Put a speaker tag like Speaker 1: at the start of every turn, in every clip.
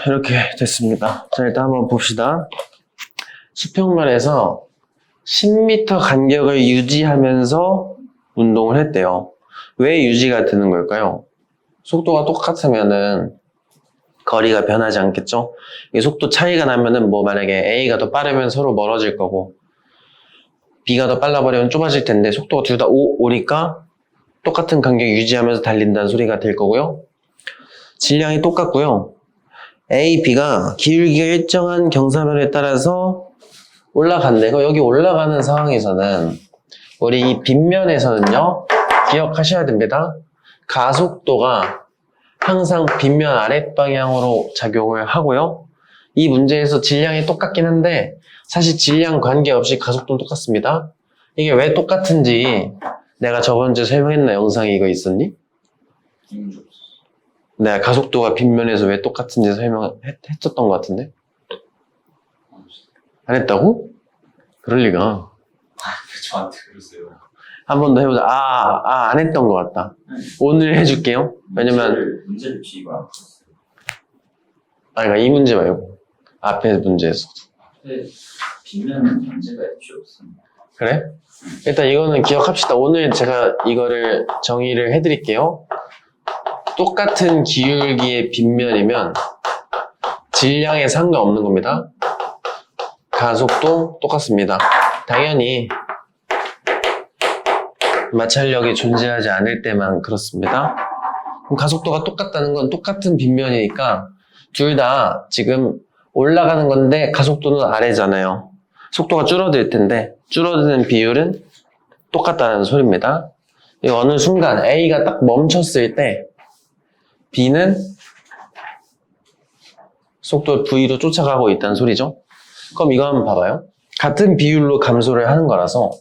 Speaker 1: 이렇게 됐습니다. 자, 일단 한번 봅시다. 수평면에서 10m 간격을 유지하면서 운동을 했대요. 왜 유지가 되는 걸까요? 속도가 똑같으면은 거리가 변하지 않겠죠? 이 속도 차이가 나면은 뭐 만약에 A가 더 빠르면 서로 멀어질 거고 B가 더 빨라버리면 좁아질 텐데 속도가 둘 다 오니까 똑같은 간격 유지하면서 달린다는 소리가 될 거고요. 질량이 똑같고요. A, B가 기울기가 일정한 경사면에 따라서 올라간대. 여기 올라가는 상황에서는 우리 이 빗면에서는요, 기억하셔야 됩니다. 가속도가 항상 빗면 아랫방향으로 작용을 하고요. 이 문제에서 질량이 똑같긴 한데 사실 질량 관계없이 가속도는 똑같습니다. 이게 왜 똑같은지 내가 저번주에 설명했나? 영상이 이거 있었니? 내가 가속도가 빗면에서 왜 똑같은지 설명했었던 것 같은데? 안 했다고? 그럴 리가.
Speaker 2: 저한테 그러세요.
Speaker 1: 한 번 더 해보자. 안 했던 것 같다. 오늘 해줄게요. 왜냐면
Speaker 2: 문제를 비고 안 풀었어요.
Speaker 1: 그러니까 이 문제 말고 앞에 문제에서.
Speaker 2: 앞에 비면 문제가 애초에 없습니다.
Speaker 1: 그래? 일단 이거는 기억합시다. 오늘 제가 이거를 정의를 해드릴게요. 똑같은 기울기의 빗면이면 질량에 상관없는 겁니다. 가속도 똑같습니다. 당연히 마찰력이 존재하지 않을 때만 그렇습니다. 그럼 가속도가 똑같다는 건 똑같은 빗면이니까 둘 다 지금 올라가는 건데 가속도는 아래잖아요. 속도가 줄어들 텐데 줄어드는 비율은 똑같다는 소리입니다. 어느 순간 A가 딱 멈췄을 때 B는 속도 V로 쫓아가고 있다는 소리죠. 그럼 이거 한번 봐봐요. 같은 비율로 감소를 하는 거라서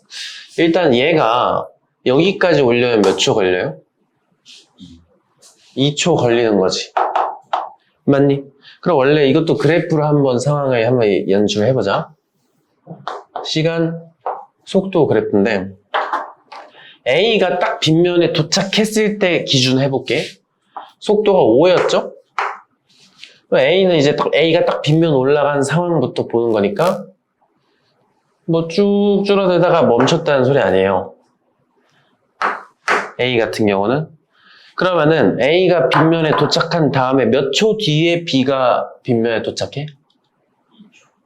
Speaker 1: 일단 얘가 여기까지 오려면 몇 초 걸려요? 2초 걸리는 거지. 맞니? 그럼 원래 이것도 그래프로 한번 상황을 한번 연출을 해보자. 시간, 속도 그래프인데 A가 딱 빗면에 도착했을 때 기준 해볼게. 속도가 5였죠? A는 이제 A가 딱 빗면 올라간 상황부터 보는 거니까 뭐 쭉 줄어들다가 멈췄다는 소리 아니에요. A 같은 경우는 그러면은 A가 빗면에 도착한 다음에 몇 초 뒤에 B가 빗면에 도착해?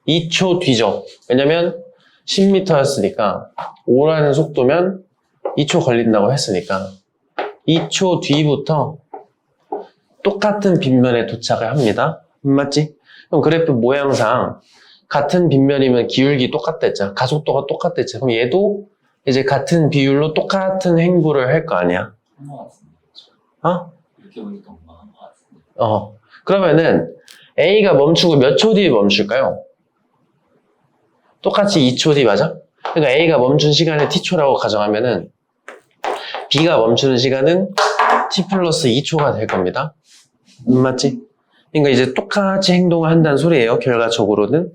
Speaker 1: 2초 뒤죠. 왜냐면 10m였으니까 5라는 속도면 2초 걸린다고 했으니까 2초 뒤부터 똑같은 빗면에 도착을 합니다. 맞지? 그럼 그래프 모양상 같은 빗면이면 기울기 똑같다 했잖아. 가속도가 똑같다 했잖아. 그럼 얘도 이제 같은 비율로 똑같은 행보를 할 거 아니야. 어?
Speaker 2: 이렇게 보니까 엄마한 것 같은데.
Speaker 1: 그러면은 A가 멈추고 몇 초 뒤에 멈출까요? 똑같이 2초 뒤 맞아? 그러니까 A가 멈춘 시간을 T초라고 가정하면은 B가 멈추는 시간은 T 플러스 2초가 될 겁니다. 맞지? 그러니까 이제 똑같이 행동을 한다는 소리예요. 결과적으로는.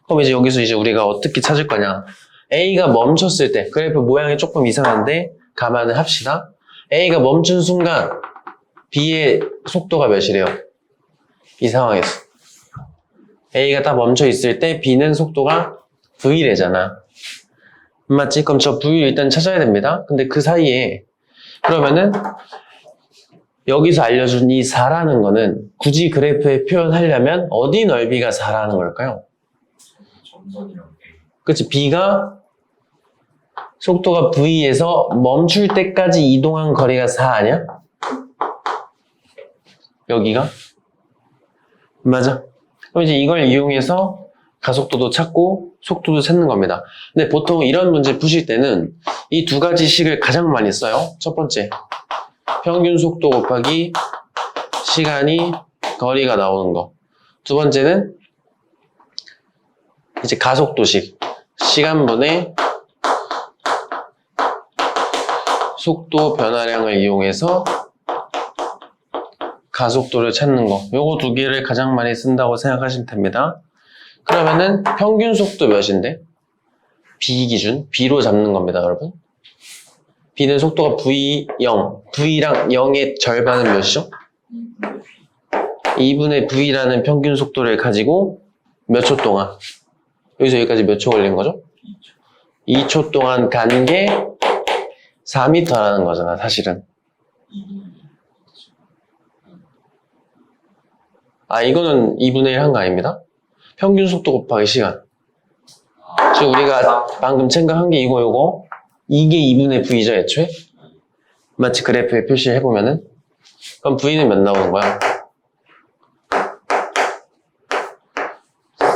Speaker 1: 그럼 이제 여기서 이제 우리가 어떻게 찾을 거냐? A가 멈췄을 때 그래프 모양이 조금 이상한데 감안을 합시다. A가 멈춘 순간 B의 속도가 몇이래요? 이 상황에서 A가 딱 멈춰 있을 때 B는 속도가 V래잖아. 맞지? 그럼 저 V 일단 찾아야 됩니다. 근데 그 사이에 그러면은 여기서 알려준 이 4라는 거는 굳이 그래프에 표현하려면 어디 넓이가 4라는 걸까요?
Speaker 2: 점선이랑
Speaker 1: 그치? B가 속도가 V에서 멈출 때까지 이동한 거리가 4 아니야? 여기가? 맞아. 그럼 이제 이걸 이용해서 가속도도 찾고 속도도 찾는 겁니다. 근데 보통 이런 문제 푸실 때는 이 두 가지 식을 가장 많이 써요. 첫 번째, 평균 속도 곱하기 시간이 거리가 나오는 거. 두 번째는 이제 가속도식. 시간분의 속도 변화량을 이용해서 가속도를 찾는 거. 요거 두 개를 가장 많이 쓴다고 생각하시면 됩니다. 그러면은 평균 속도 몇인데? B 기준. B로 잡는 겁니다, 여러분. B는 속도가 V0. V랑 0의 절반은 몇이죠? 2분의 V라는 평균 속도를 가지고 몇 초 동안? 여기서 여기까지 몇 초 걸린 거죠? 2초 동안 간 게 4m라는 거잖아, 사실은. 아, 이거는 2분의 1 한 거 아닙니다? 평균 속도 곱하기 시간. 지금 우리가 방금 생각한 게 이거. 이게 2분의 V죠, 애초에? 마치 그래프에 표시해보면은. 그럼 V는 몇 나오는 거야?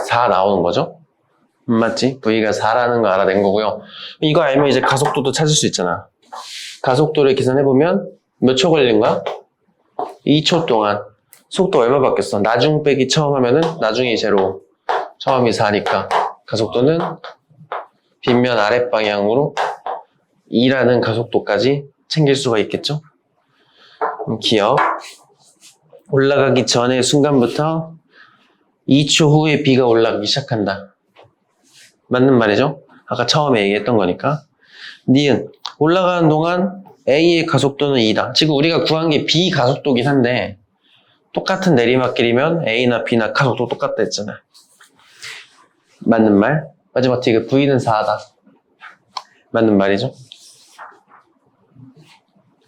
Speaker 1: 4 나오는 거죠? 맞지? V가 4라는 거 알아낸 거고요. 이거 알면 이제 가속도도 찾을 수 있잖아. 가속도를 계산해보면 몇 초 걸린 거야? 2초 동안. 속도 얼마 바뀌었어? 나중 빼기 처음 하면은 나중이 제로, 처음이 4니까 가속도는 빗면 아랫방향으로 2라는 가속도까지 챙길 수가 있겠죠? 기억. 올라가기 전의 순간부터 2초 후에 B가 올라가기 시작한다. 맞는 말이죠? 아까 처음에 얘기했던 거니까. 니은 올라가는 동안 A의 가속도는 2다. 지금 우리가 구한 게 B 가속도긴 한데 똑같은 내리막길이면 A나 B나 가속도 똑같다 했잖아. 맞는 말. 마지막 T가 V는 4다. 맞는 말이죠?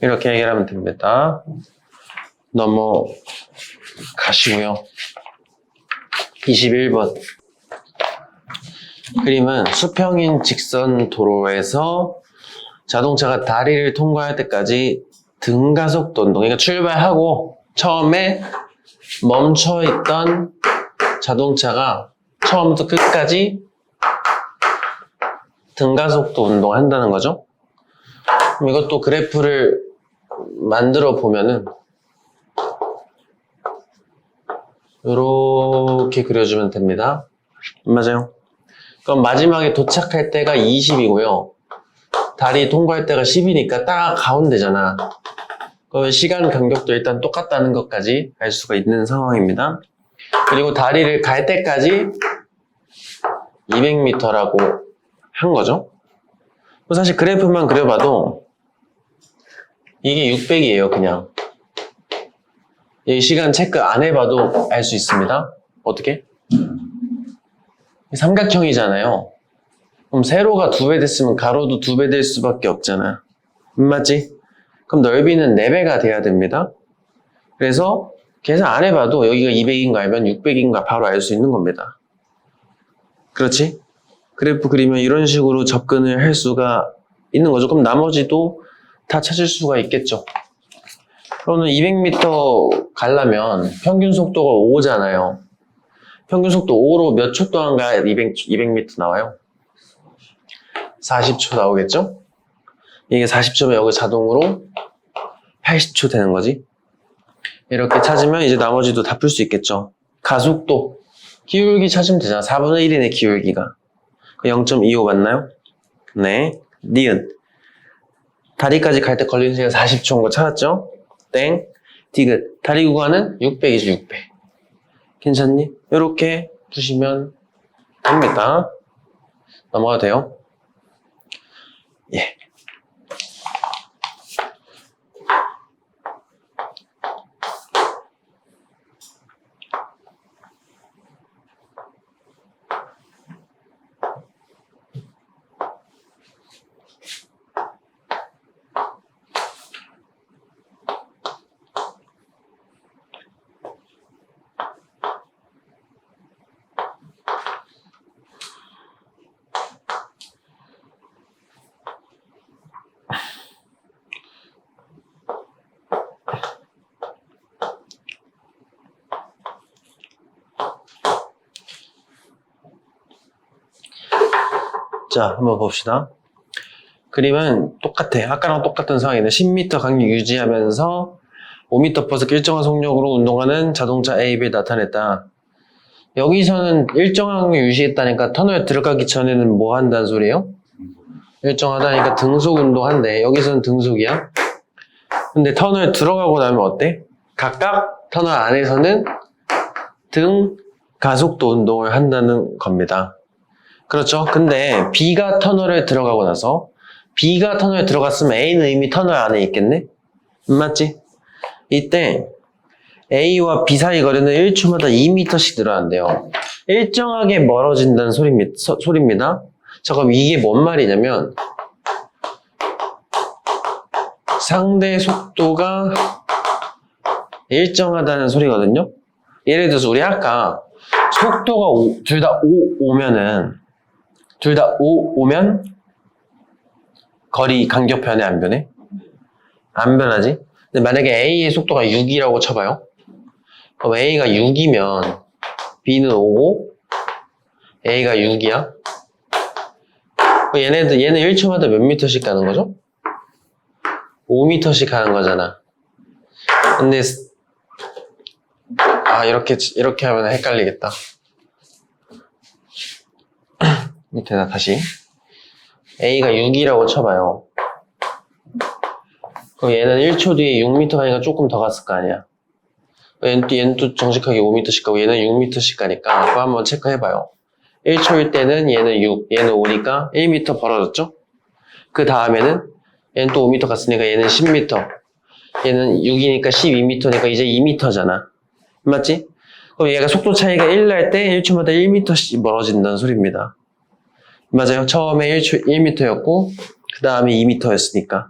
Speaker 1: 이렇게 해결하면 됩니다. 넘어가시고요. 21번. 그림은 수평인 직선 도로에서 자동차가 다리를 통과할 때까지 등가속도 운동, 그러니까 출발하고 처음에 멈춰있던 자동차가 처음부터 끝까지 등가속도 운동을 한다는 거죠. 그럼 이것도 그래프를 만들어 보면은 이렇게 그려주면 됩니다. 맞아요. 그럼 마지막에 도착할 때가 20이고요. 다리 통과할 때가 10이니까 딱 가운데잖아. 그러면 시간 간격도 일단 똑같다는 것까지 알 수가 있는 상황입니다. 그리고 다리를 갈 때까지 200m라고 한 거죠. 사실 그래프만 그려봐도 이게 600이에요, 그냥. 이 시간 체크 안 해봐도 알 수 있습니다. 어떻게? 삼각형이잖아요. 그럼 세로가 2배 됐으면 가로도 2배 될 수밖에 없잖아. 맞지? 그럼 넓이는 4배가 돼야 됩니다. 그래서 계산 안 해봐도 여기가 200인가 알면 600인가 바로 알 수 있는 겁니다. 그렇지? 그래프 그리면 이런 식으로 접근을 할 수가 있는 거죠. 그럼 나머지도 다 찾을 수가 있겠죠. 그러면 200m 가려면 평균 속도가 5잖아요. 평균 속도 5로 몇 초 동안 가야 200m 나와요? 40초 나오겠죠? 이게 40초면 여기 자동으로 80초 되는 거지. 이렇게 찾으면 이제 나머지도 다 풀 수 있겠죠. 가속도, 기울기 찾으면 되잖아. 4분의 1이네, 기울기가. 0.25 맞나요? 네. 니은. 다리까지 갈 때 걸리는 시간 40초인 거 찾았죠? 땡. 디귿. 다리 구간은 600이죠, 600. 괜찮니? 이렇게 푸시면 됩니다. 넘어가도 돼요? 예. 자, 한번 봅시다. 그림은 똑같아. 아까랑 똑같은 상황인데 10m 간격 유지하면서 5m/s 일정한 속력으로 운동하는 자동차 A를 나타냈다. 여기서는 일정한 간격 유지했다니까 터널 들어가기 전에는 뭐 한다는 소리예요? 일정하다니까 등속 운동한대. 여기서는 등속이야. 근데 터널 들어가고 나면 어때? 각각 터널 안에서는 등 가속도 운동을 한다는 겁니다. 그렇죠? 근데 B가 터널에 들어가고 나서 B가 터널에 들어갔으면 A는 이미 터널 안에 있겠네? 맞지? 이때 A와 B 사이 거리는 1초마다 2m씩 늘어난대요. 일정하게 멀어진다는 소리입니다. 자, 그럼 이게 뭔 말이냐면 상대 속도가 일정하다는 소리거든요. 예를 들어서 우리 아까 속도가 둘 다 5 오면 거리 간격 변해 안 변해? 안 변하지? 근데 만약에 A의 속도가 6이라고 쳐봐요. 그럼 A가 6이면 B는 5고 A가 6이야. 얘는 1초마다 몇 미터씩 가는 거죠? 5m씩 가는 거잖아. 근데 이렇게 하면 헷갈리겠다. 밑에다 다시 A가 6이라고 쳐봐요. 그럼 얘는 1초 뒤에 6m 가니까 조금 더 갔을 거 아니야. 얘는 또 정직하게 5m씩 가고 얘는 6m씩 가니까 그거 한번 체크해봐요. 1초일 때는 얘는 6, 얘는 5니까 1m 벌어졌죠? 그 다음에는 얘는 또 5m 갔으니까 얘는 10m, 얘는 6이니까 12m니까 이제 2m잖아. 맞지? 그럼 얘가 속도 차이가 1 날 때 1초마다 1m씩 멀어진다는 소리입니다. 맞아요. 처음에 1m였고 그 다음에 2m였으니까.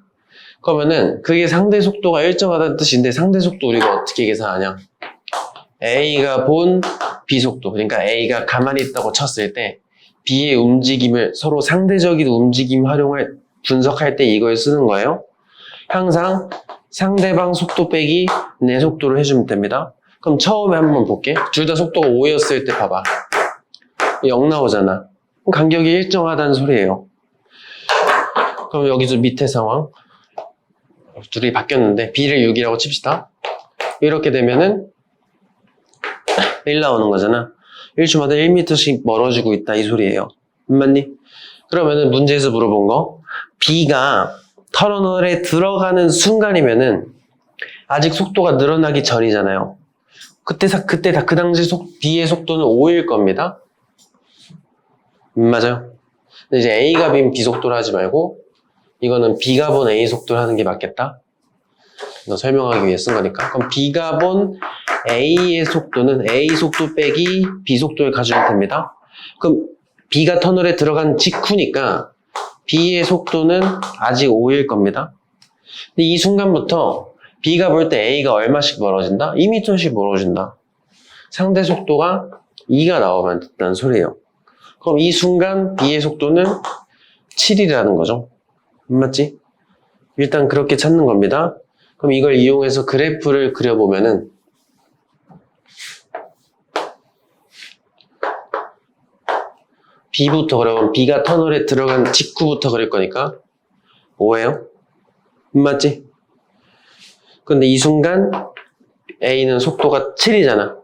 Speaker 1: 그러면은 그게 상대 속도가 일정하다는 뜻인데 상대 속도 우리가 어떻게 계산하냐? A가 본 B 속도, 그러니까 A가 가만히 있다고 쳤을 때 B의 움직임을 서로 상대적인 움직임 활용을 분석할 때 이걸 쓰는 거예요. 항상 상대방 속도 빼기 내 속도를 해주면 됩니다. 그럼 처음에 한번 볼게. 둘 다 속도가 5였을 때 봐봐. 0 나오잖아. 그럼 간격이 일정하다는 소리예요. 그럼 여기서 밑에 상황. 둘이 바뀌었는데 B를 6이라고 칩시다. 이렇게 되면은 1 나오는 거잖아. 1초마다 1m씩 멀어지고 있다 이 소리예요. 맞니? 그러면은 문제에서 물어본 거 B가 터널에 들어가는 순간이면은 아직 속도가 늘어나기 전이잖아요. 그때 다 그 당시 B의 속도는 5일 겁니다. 맞아요. 근데 이제 A가 본 B 속도를 하지 말고 이거는 B가 본 A 속도를 하는 게 맞겠다. 너 설명하기 위해 쓴 거니까. 그럼 B가 본 A의 속도는 A 속도 빼기 B 속도를 가지면 됩니다. 그럼 B가 터널에 들어간 직후니까 B의 속도는 아직 5일 겁니다. 근데 이 순간부터 B가 볼 때 A가 얼마씩 멀어진다? 2m씩 멀어진다. 상대 속도가 2가 나오면 된다는 소리예요. 그럼 이 순간 B의 속도는 7이라는 거죠. 맞지? 일단 그렇게 찾는 겁니다. 그럼 이걸 이용해서 그래프를 그려보면은 B부터 그러면 B가 터널에 들어간 직후부터 그릴 거니까 5예요. 맞지? 근데 이 순간 A는 속도가 7이잖아.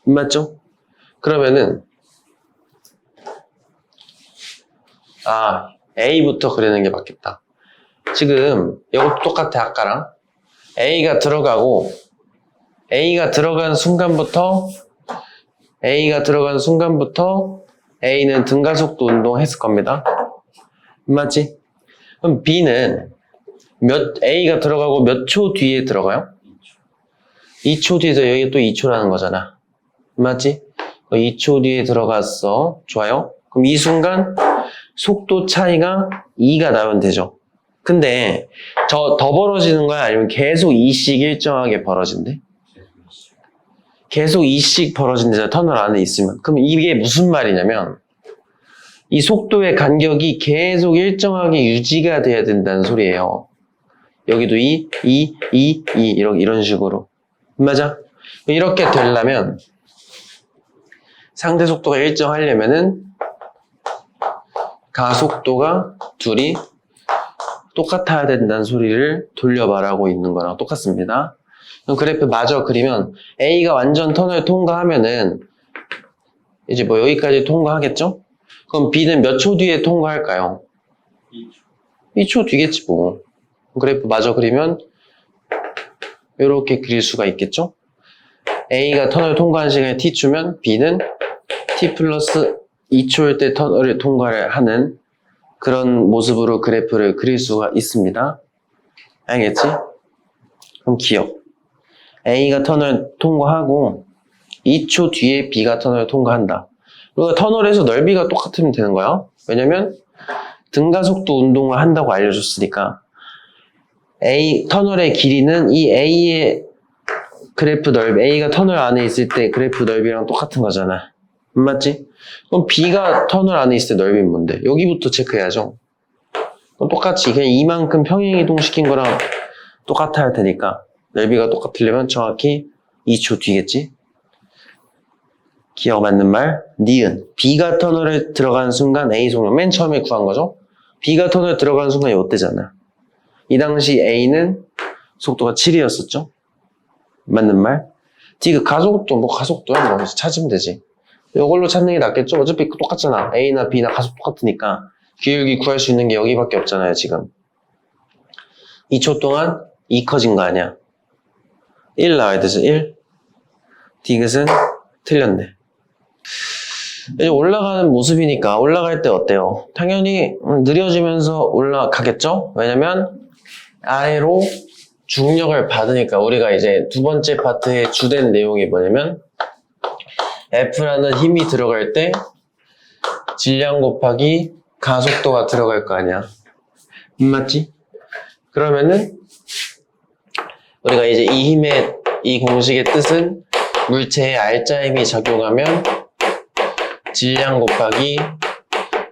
Speaker 1: 맞죠? 그러면은 A부터 그리는 게 맞겠다. 지금 이것도 똑같아 아까랑. A가 들어간 순간부터 A는 등가속도 운동했을 겁니다. 맞지? 그럼 B는 A가 들어가고 몇 초 뒤에 들어가요? 2초 뒤에서 여기 또 2초라는 거잖아. 맞지? 2초 뒤에 들어갔어. 좋아요. 그럼 이 순간 속도 차이가 2가 나면 되죠. 근데 더 벌어지는 거야? 아니면 계속 2씩 일정하게 벌어진대? 계속 2씩 벌어진대잖아. 터널 안에 있으면. 그럼 이게 무슨 말이냐면 이 속도의 간격이 계속 일정하게 유지가 돼야 된다는 소리예요. 여기도 2, 이런 식으로. 맞아? 이렇게 되려면 상대 속도가 일정하려면은 가속도가 둘이 똑같아야 된다는 소리를 돌려말하고 있는 거랑 똑같습니다. 그럼 그래프 마저 그리면 A가 완전 터널 통과하면은 이제 뭐 여기까지 통과하겠죠? 그럼 B는 몇 초 뒤에 통과할까요? 2초 뒤겠지 뭐. 그래프 마저 그리면 이렇게 그릴 수가 있겠죠? A가 터널 통과한 시간에 T초면 B는 T 플러스 2초일 때 터널을 통과를 하는 그런 모습으로 그래프를 그릴 수가 있습니다. 알겠지? 그럼 기억. A가 터널 통과하고 2초 뒤에 B가 터널 통과한다. 우리가 터널에서 넓이가 똑같으면 되는 거야. 왜냐면 등가속도 운동을 한다고 알려줬으니까 터널의 길이는 이 A의 그래프 넓이, A가 터널 안에 있을 때 그래프 넓이랑 똑같은 거잖아. 맞지? 그럼 B가 터널 안에 있을 때 넓이는 뭔데? 여기부터 체크해야죠. 그럼 똑같이 그냥 이만큼 평행이동시킨 거랑 똑같아야 되니까 넓이가 똑같으려면 정확히 2초 뒤겠지? 기억 맞는 말, 니은. B가 터널에 들어가는 순간 A 속력, 맨 처음에 구한 거죠? B가 터널에 들어가는 순간 이때잖아. 이 당시 A는 속도가 7이었었죠? 맞는 말? 그 가속도, 가속도야, 찾으면 되지. 이걸로 찾는 게 낫겠죠? 어차피 똑같잖아. A나 B나 가속 똑같으니까. 기울기 구할 수 있는 게 여기밖에 없잖아요, 지금. 2초 동안 2 커진 거 아니야? 1 나와야 되죠, 1. 디귿은 틀렸네. 이제 올라가는 모습이니까 올라갈 때 어때요? 당연히 느려지면서 올라가겠죠? 왜냐면 아래로 중력을 받으니까 우리가 이제 두 번째 파트의 주된 내용이 뭐냐면 F라는 힘이 들어갈 때 질량 곱하기 가속도가 들어갈 거 아니야. 맞지? 그러면은 우리가 이제 이 힘의 이 공식의 뜻은 물체에 R자힘이 작용하면 질량 곱하기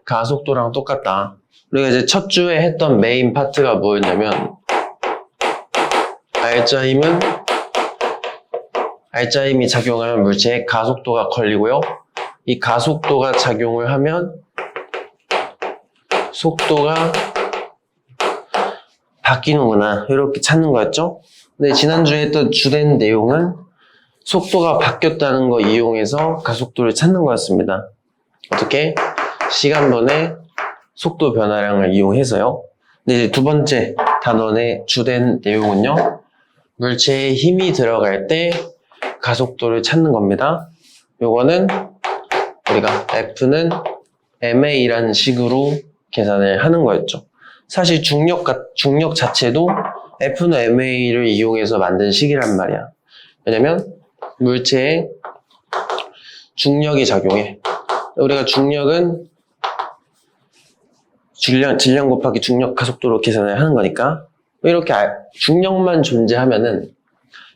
Speaker 1: 가속도랑 똑같다. 우리가 이제 첫 주에 했던 메인 파트가 뭐였냐면 R자힘이 작용하면 물체에 가속도가 걸리고요. 이 가속도가 작용을 하면 속도가 바뀌는구나. 이렇게 찾는 거였죠? 근데 지난주에 했던 주된 내용은 속도가 바뀌었다는 거 이용해서 가속도를 찾는 거였습니다. 어떻게? 시간번의 속도 변화량을 이용해서요. 근데 이제 두 번째 단원의 주된 내용은요. 물체에 힘이 들어갈 때 가속도를 찾는 겁니다. 요거는 우리가 F는 ma라는 식으로 계산을 하는 거였죠. 사실 중력 자체도 F는 ma를 이용해서 만든 식이란 말이야. 왜냐면 물체에 중력이 작용해. 우리가 중력은 질량 곱하기 중력 가속도로 계산을 하는 거니까 이렇게 중력만 존재하면은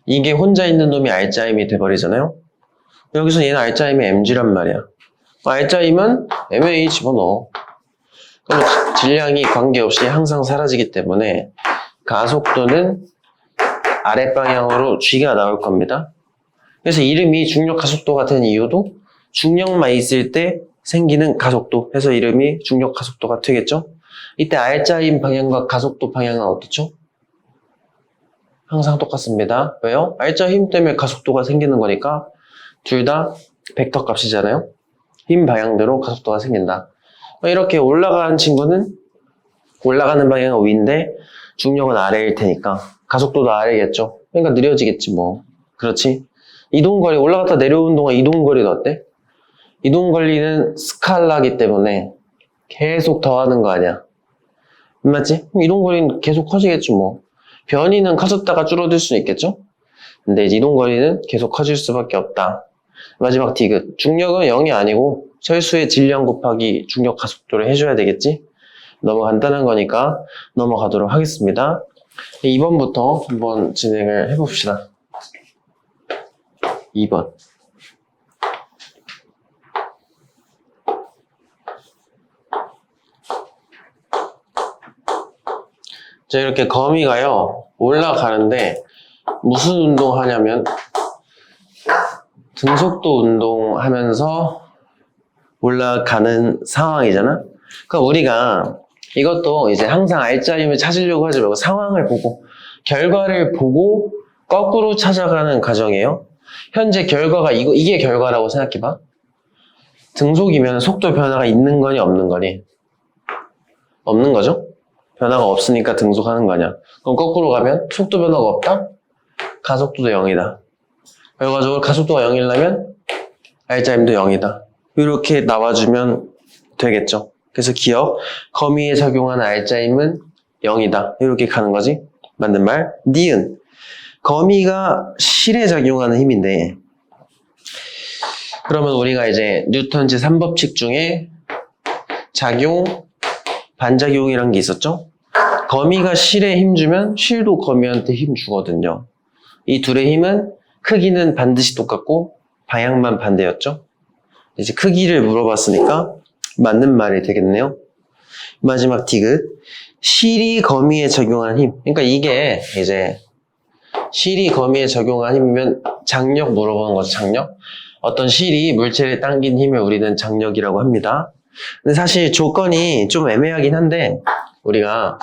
Speaker 1: 이게 혼자 있는 놈이 R자힘이 돼버리잖아요. 여기서 얘는 R자힘이 mg란 말이야. R자힘은 ma 집어넣어. 그럼 질량이 관계없이 항상 사라지기 때문에 가속도는 아랫방향으로 g가 나올 겁니다. 그래서 이름이 중력 가속도가 된 이유도 중력만 있을 때 생기는 가속도 해서 이름이 중력 가속도가 되겠죠? 이때 R자힘 방향과 가속도 방향은 어떻죠? 항상 똑같습니다. 왜요? R자힘 때문에 가속도가 생기는 거니까 둘 다 벡터 값이잖아요? 힘 방향대로 가속도가 생긴다. 이렇게 올라가는 친구는 올라가는 방향은 위인데 중력은 아래일 테니까 가속도도 아래겠죠. 그러니까 느려지겠지 뭐. 그렇지? 이동거리 올라갔다 내려오는 동안 이동거리는 어때? 이동거리는 스칼라기 때문에 계속 더하는 거 아니야. 맞지? 이동거리는 계속 커지겠지 뭐. 변이는 커졌다가 줄어들 수는 있겠죠? 근데 이제 이동거리는 계속 커질 수밖에 없다. 마지막 디귿. 중력은 0이 아니고 철수의 질량 곱하기 중력 가속도를 해줘야 되겠지? 너무 간단한 거니까 넘어가도록 하겠습니다. 2번부터 한번 진행을 해봅시다. 2번. 자, 이렇게 거미가요, 올라가는데 무슨 운동 하냐면 등속도 운동하면서 올라가는 상황이잖아? 그러니까 우리가 이것도 이제 항상 R자힘을 찾으려고 하지 말고 상황을 보고 결과를 보고 거꾸로 찾아가는 과정이에요. 현재 결과가 이게 결과라고 생각해봐. 등속이면 속도 변화가 있는 거니 없는 거니? 없는 거죠? 변화가 없으니까 등속하는 거 아니야. 그럼 거꾸로 가면 속도 변화가 없다? 가속도도 0이다. 결과적으로 가속도가 0이려면 R자힘도 0이다. 이렇게 나와주면 되겠죠. 그래서 기억, 거미에 작용하는 R자힘은 0이다. 이렇게 가는 거지. 맞는 말. 니은. 거미가 실에 작용하는 힘인데, 그러면 우리가 이제 뉴턴 제3법칙 중에 작용, 반작용이란 게 있었죠? 거미가 실에 힘 주면 실도 거미한테 힘 주거든요. 이 둘의 힘은 크기는 반드시 똑같고 방향만 반대였죠? 이제 크기를 물어봤으니까 맞는 말이 되겠네요. 마지막 디귿. 실이 거미에 적용한 힘. 그러니까 이게 이제 실이 거미에 적용한 힘이면 장력 물어보는 거죠, 장력. 어떤 실이 물체를 당긴 힘을 우리는 장력이라고 합니다. 근데 사실 조건이 좀 애매하긴 한데 우리가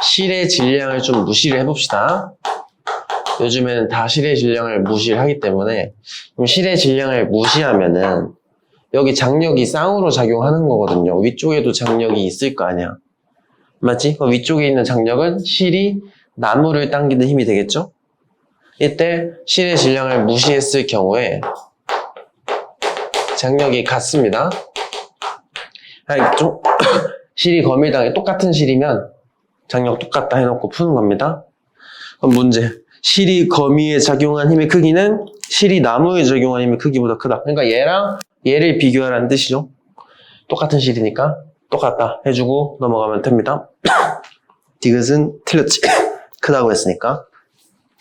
Speaker 1: 실의 질량을 좀 무시를 해봅시다. 요즘에는 다 실의 질량을 무시를 하기 때문에 그럼 실의 질량을 무시하면은 여기 장력이 쌍으로 작용하는 거거든요. 위쪽에도 장력이 있을 거 아니야. 맞지? 그럼 위쪽에 있는 장력은 실이 나무를 당기는 힘이 되겠죠? 이때 실의 질량을 무시했을 경우에 장력이 같습니다. 아니, 좀 실이 거미당에 똑같은 실이면 장력 똑같다 해놓고 푸는 겁니다. 그럼 문제. 실이 거미에 작용한 힘의 크기는 실이 나무에 작용한 힘의 크기보다 크다. 그러니까 얘랑 얘를 비교하라는 뜻이죠. 똑같은 실이니까 똑같다 해주고 넘어가면 됩니다. 디귿은 틀렸지. 크다고 했으니까.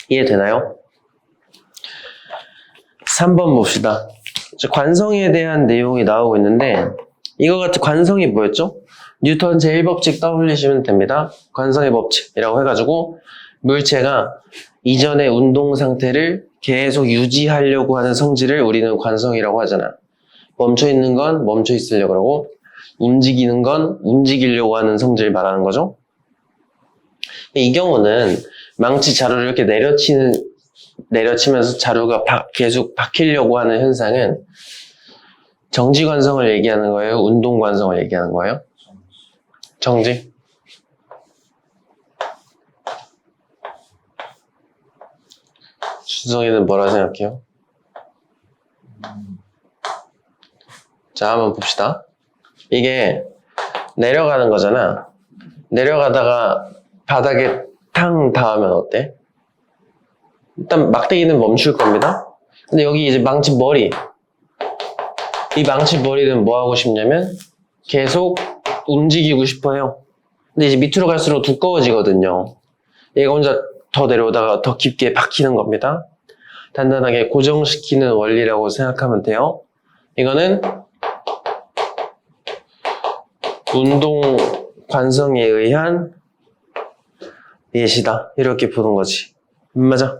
Speaker 1: 이해되나요? 3번 봅시다. 관성에 대한 내용이 나오고 있는데 이거 같은 관성이 뭐였죠? 뉴턴 제1법칙 떠올리시면 됩니다. 관성의 법칙이라고 해가지고 물체가 이전의 운동 상태를 계속 유지하려고 하는 성질을 우리는 관성이라고 하잖아. 멈춰 있는 건 멈춰 있으려고 그러고 움직이는 건 움직이려고 하는 성질을 말하는 거죠. 이 경우는 망치 자루를 이렇게 내려치면서 자루가 계속 박히려고 하는 현상은 정지관성을 얘기하는 거예요? 운동관성을 얘기하는 거예요? 정지? 준성이는 뭐라 생각해요? 자, 한번 봅시다. 이게 내려가는 거잖아. 내려가다가 바닥에 탕 닿으면 어때? 일단 막대기는 멈출 겁니다. 근데 여기 이제 망치 머리. 이 망치 머리는 뭐 하고 싶냐면 계속 움직이고 싶어요. 근데 이제 밑으로 갈수록 두꺼워지거든요. 얘가 혼자 더 내려오다가 더 깊게 박히는 겁니다. 단단하게 고정시키는 원리라고 생각하면 돼요. 이거는 운동 관성에 의한 예시다. 이렇게 보는 거지. 맞아?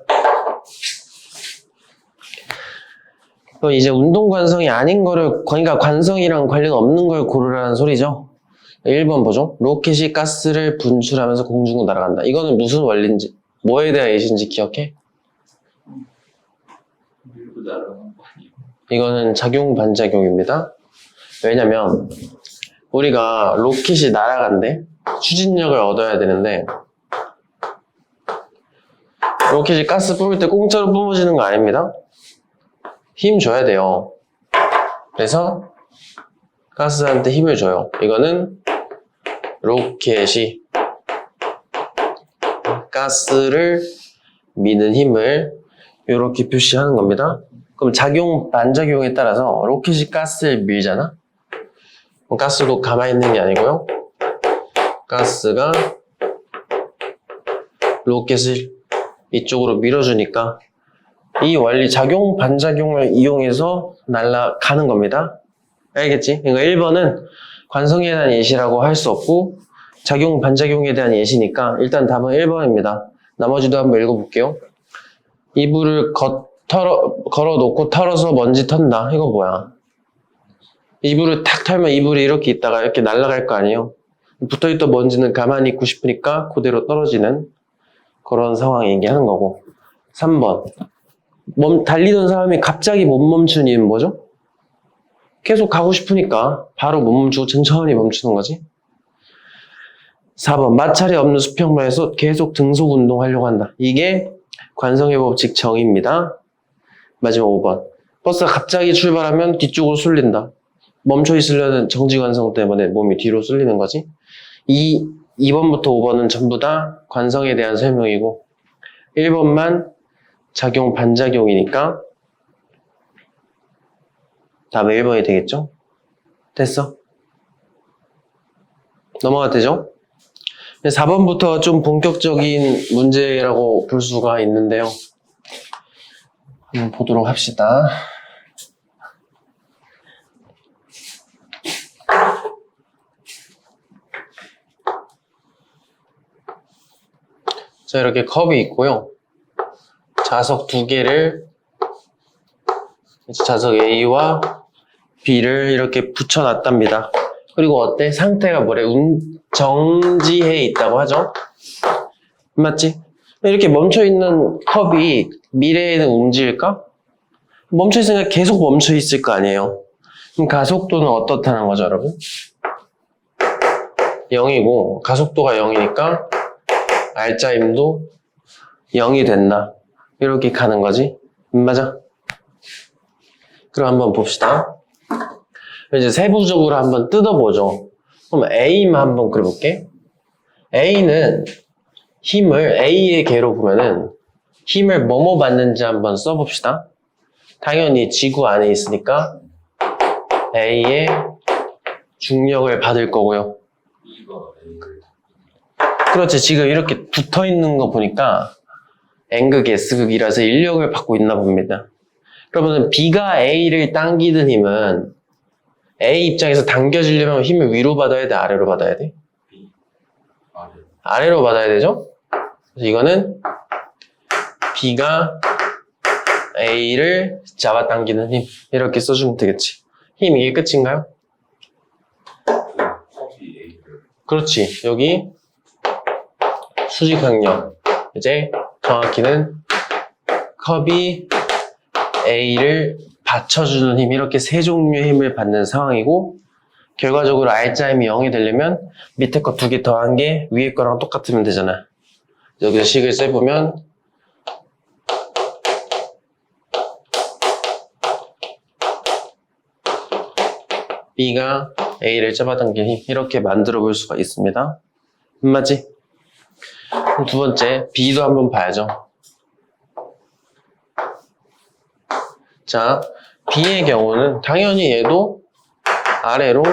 Speaker 1: 그럼 이제 운동 관성이 아닌 거를, 그러니까 관성이랑 관련 없는 걸 고르라는 소리죠. 1번 보죠. 로켓이 가스를 분출하면서 공중으로 날아간다. 이거는 무슨 원리인지, 뭐에 대한 예시인지 기억해?
Speaker 2: 밀고 날아가는 거 아니에요?
Speaker 1: 이거는 작용 반작용입니다. 왜냐면 우리가 로켓이 날아간대. 추진력을 얻어야 되는데 로켓이 가스 뿜을 때 공짜로 뿜어지는 거 아닙니다. 힘 줘야 돼요. 그래서 가스한테 힘을 줘요. 이거는 로켓이 가스를 미는 힘을 이렇게 표시하는 겁니다. 그럼 작용, 반작용에 따라서 로켓이 가스를 밀잖아? 그럼 가스도 가만히 있는 게 아니고요. 가스가 로켓을 이쪽으로 밀어주니까 이 원리 작용, 반작용을 이용해서 날아가는 겁니다. 알겠지? 그러니까 1번은 관성에 대한 예시라고 할 수 없고 작용, 반작용에 대한 예시니까 일단 답은 1번입니다. 나머지도 한번 읽어볼게요. 이불을 걸어놓고 털어서 먼지 턴다. 이거 뭐야? 이불을 탁 털면 이불이 이렇게 있다가 이렇게 날아갈 거 아니에요? 붙어있던 먼지는 가만히 있고 싶으니까 그대로 떨어지는 그런 상황 얘기하는 거고. 3번. 달리던 사람이 갑자기 못 멈추는 이유는 뭐죠? 계속 가고 싶으니까 바로 못 멈추고 천천히 멈추는 거지. 4번. 마찰이 없는 수평마에서 계속 등속 운동하려고 한다. 이게 관성의 법칙 정의입니다. 마지막 5번. 버스가 갑자기 출발하면 뒤쪽으로 쏠린다. 멈춰 있으려는 정지 관성 때문에 몸이 뒤로 쏠리는 거지. 2번부터 5번은 전부 다 관성에 대한 설명이고 1번만 작용, 반작용이니까 답은 1번이 되겠죠? 됐어? 넘어가도 되죠? 4번부터 좀 본격적인 문제라고 볼 수가 있는데요. 한번 보도록 합시다. 자, 이렇게 컵이 있고요. 자석 2개를 자석 A와 B를 이렇게 붙여놨답니다. 그리고 어때? 상태가 뭐래? 정지해 있다고 하죠? 맞지? 이렇게 멈춰있는 컵이 미래에는 움직일까? 멈춰있으니까 계속 멈춰있을 거 아니에요? 그럼 가속도는 어떻다는 거죠, 여러분? 0이고 가속도가 0이니까 알짜임도 0이 된다. 이렇게 가는 거지? 맞아? 그럼 한번 봅시다. 이제 세부적으로 한번 뜯어보죠. 그럼 A만 한번 그려볼게. A는 힘을 A의 개로 보면은 힘을 뭐뭐 받는지 한번 써봅시다. 당연히 지구 안에 있으니까 A의 중력을 받을 거고요.
Speaker 2: B가 A를
Speaker 1: 그렇지. 지금 이렇게 붙어 있는 거 보니까 N극, S극이라서 인력을 받고 있나 봅니다. 그러면 B가 A를 당기는 힘은 A 입장에서 당겨지려면 힘을 위로 받아야 돼? 아래로 받아야 돼?
Speaker 2: B 아래
Speaker 1: 아래로 받아야 되죠? 그래서 이거는 B가 A를 잡아당기는 힘. 이렇게 써주면 되겠지. 힘 이게 끝인가요?
Speaker 2: 컵이 A를
Speaker 1: 그렇지. 여기 수직항력. 이제 정확히는 컵이 A를 받쳐주는 힘. 이렇게 세 종류의 힘을 받는 상황이고 결과적으로 R자임이 0이 되려면 밑에 거 2개 더한 게 위에 거랑 똑같으면 되잖아. 여기서 식을 써보면 B가 A를 잡아당기는 힘. 이렇게 만들어 볼 수가 있습니다. 맞지? 그럼 두 번째 B도 한번 봐야죠. 자, B의 경우는 당연히 얘도 아래로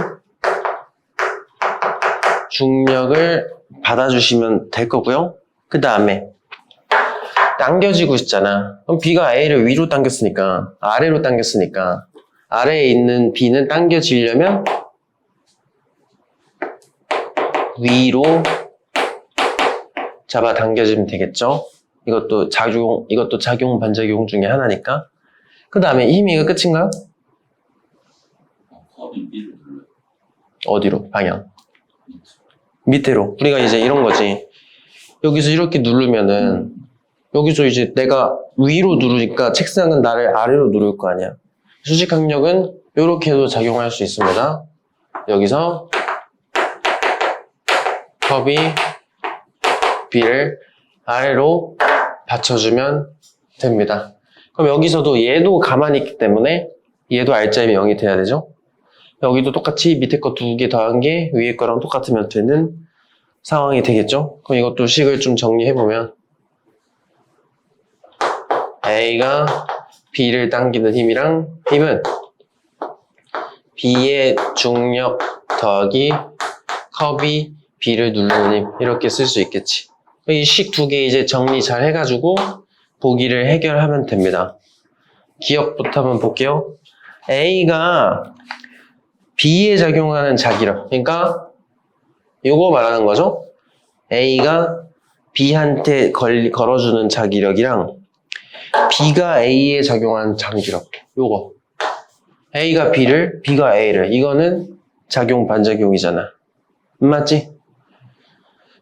Speaker 1: 중력을 받아주시면 될 거고요. 그 다음에 당겨지고 있잖아. 그럼 B가 A를 위로 당겼으니까 아래로 당겼으니까 아래에 있는 B는 당겨지려면 위로 잡아당겨지면 되겠죠. 이것도 작용, 반작용 중에 하나니까. 그 다음에 힘이 이거 끝인가요?
Speaker 2: 컵이 B를 눌러요.
Speaker 1: 어디로? 방향. 밑으로. 우리가 이제 이런 거지. 여기서 이렇게 누르면은 여기서 이제 내가 위로 누르니까 책상은 나를 아래로 누를 거 아니야. 수직항력은 이렇게도 작용할 수 있습니다. 여기서 컵이 B를 아래로 받쳐주면 됩니다. 그럼 여기서도 얘도 가만히 있기 때문에 얘도 R자임이 0이 돼야 되죠? 여기도 똑같이 밑에 거 2개 더한 게 위에 거랑 똑같으면 되는 상황이 되겠죠? 그럼 이것도 식을 좀 정리해보면 A가 B를 당기는 힘은 B의 중력 더하기 컵이 B를 누르는 힘 이렇게 쓸 수 있겠지. 이 식 2개 이제 정리 잘 해가지고 보기를 해결하면 됩니다. 기억부터 한번 볼게요. A가 B에 작용하는 자기력. 그러니까 요거 말하는 거죠. A가 B한테 걸어주는 자기력이랑 B가 A에 작용하는 자기력. 요거. A가 B를, B가 A를. 이거는 작용, 반작용이잖아. 맞지?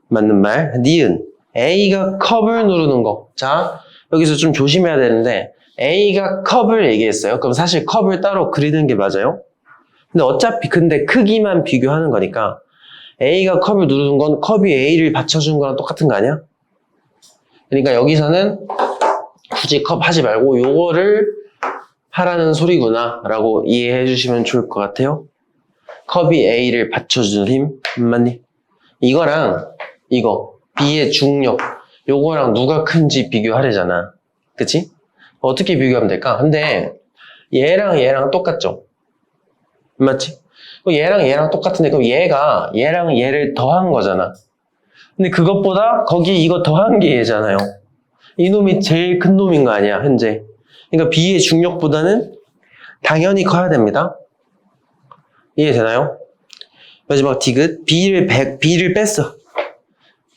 Speaker 1: 맞는 말. 니은. A가 컵을 누르는 거. 자, 여기서 좀 조심해야 되는데 A가 컵을 얘기했어요. 그럼 사실 컵을 따로 그리는 게 맞아요. 근데 어차피 크기만 비교하는 거니까 A가 컵을 누르는 건 컵이 A를 받쳐주는 거랑 똑같은 거 아니야? 그러니까 여기서는 굳이 컵 하지 말고 요거를 하라는 소리구나 라고 이해해 주시면 좋을 것 같아요. 컵이 A를 받쳐주는 힘 맞니? 이거랑 이거 B의 중력 요거랑 누가 큰지 비교하래잖아. 그치? 어떻게 비교하면 될까? 근데 얘랑 똑같죠? 맞지? 얘랑 똑같은데 그럼 얘랑 얘를 더한 거잖아. 근데 그것보다 거기 이거 더한 게 얘잖아요. 이놈이 제일 큰 놈인 거 아니야, 현재. 그러니까 B의 중력보다는 당연히 커야 됩니다. 이해되나요? 마지막 디귿. B를 뺐어.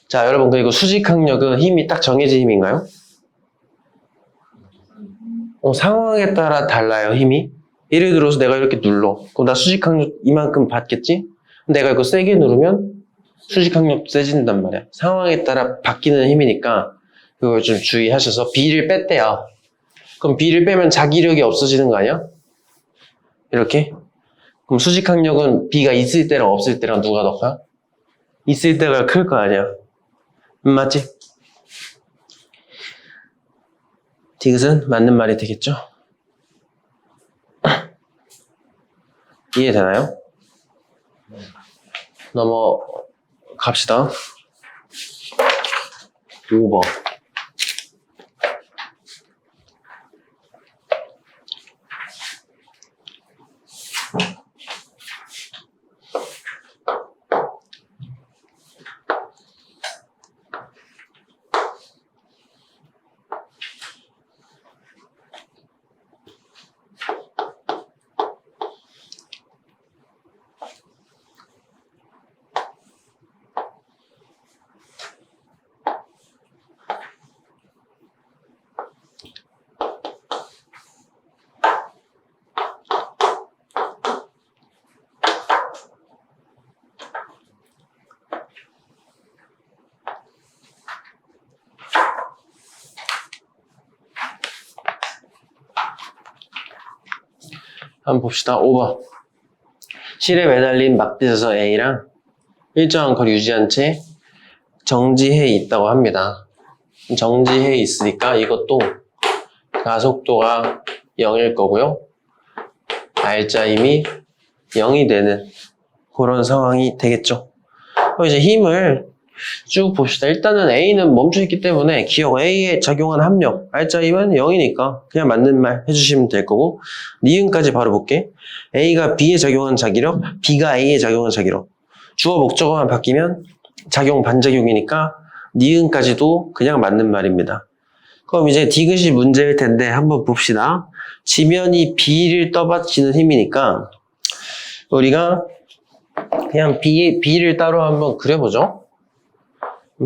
Speaker 1: 자, 여러분, 그리고 수직항력은 힘이 딱 정해진 힘인가요? 상황에 따라 달라요, 힘이. 예를 들어서 내가 이렇게 눌러. 그럼 나 수직항력 이만큼 받겠지? 내가 이거 세게 누르면 수직항력도 세진단 말이야. 상황에 따라 바뀌는 힘이니까 그걸 좀 주의하셔서 B를 뺐대요. 그럼 B를 빼면 자기력이 없어지는 거 아니야? 이렇게? 그럼 수직항력은 B가 있을 때랑 없을 때랑 누가 더 커요? 있을 때가 클 거 아니야. 맞지? 디귿은 맞는 말이 되겠죠? 이해되나요? 넘어갑시다. 5번. 한번 봅시다. 5번. 실에 매달린 막대에서 A랑 일정한 거리 유지한 채 정지해 있다고 합니다. 정지해 있으니까 이것도 가속도가 0일 거고요. R자임이 0이 되는 그런 상황이 되겠죠. 그럼 이제 힘을 쭉 봅시다. 일단은 A는 멈춰있기 때문에 기억 A에 작용한 합력 R자임은 0이니까 그냥 맞는 말 해주시면 될 거고, 니은까지 바로 볼게. A가 B에 작용한 자기력, B가 A에 작용한 자기력. 주어 목적어만 바뀌면 작용 반작용이니까 니은까지도 그냥 맞는 말입니다. 그럼 이제 디귿이 문제일 텐데 한번 봅시다. 지면이 B를 떠받치는 힘이니까 우리가 그냥 B를 따로 한번 그려보죠.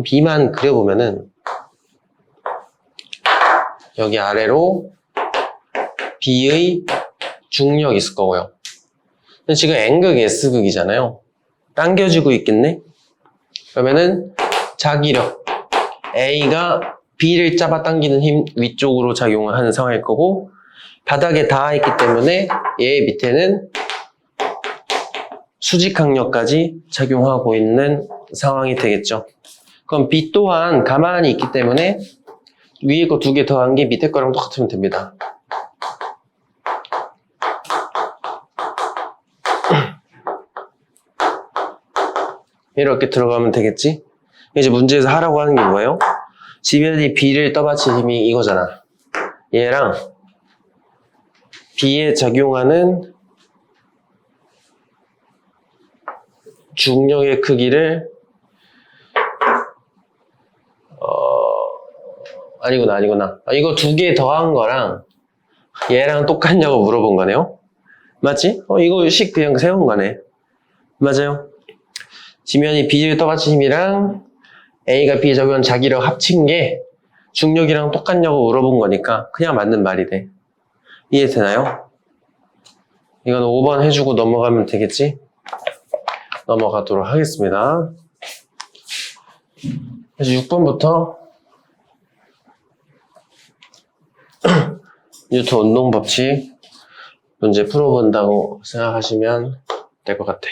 Speaker 1: B만 그려보면은 여기 아래로 B의 중력이 있을 거고요. 근데 지금 N극 S극이잖아요. 당겨지고 있겠네? 그러면은 자기력 A가 B를 잡아당기는 힘 위쪽으로 작용을 하는 상황일 거고, 바닥에 닿아 있기 때문에 얘 밑에는 수직항력까지 작용하고 있는 상황이 되겠죠. 그럼 B 또한 가만히 있기 때문에 위에 거 2개 더한 게 밑에 거랑 똑같으면 됩니다. 이렇게 들어가면 되겠지? 이제 문제에서 하라고 하는 게 뭐예요? 지면이 B를 떠받친 힘이 이거잖아. 얘랑 B에 작용하는 중력의 크기를 아니구나. 이거 2개 더한 거랑 얘랑 똑같냐고 물어본 거네요. 맞지? 이거 식 그냥 세운 거네. 맞아요. 지면이 B를 떠받친 힘이랑 A가 B에 적용한 자기력 합친 게 중력이랑 똑같냐고 물어본 거니까 그냥 맞는 말이 돼. 이해되나요? 이건 5번 해주고 넘어가면 되겠지? 넘어가도록 하겠습니다. 그래서 6번부터 뉴턴 운동 법칙 문제 풀어본다고 생각하시면 될 것 같아.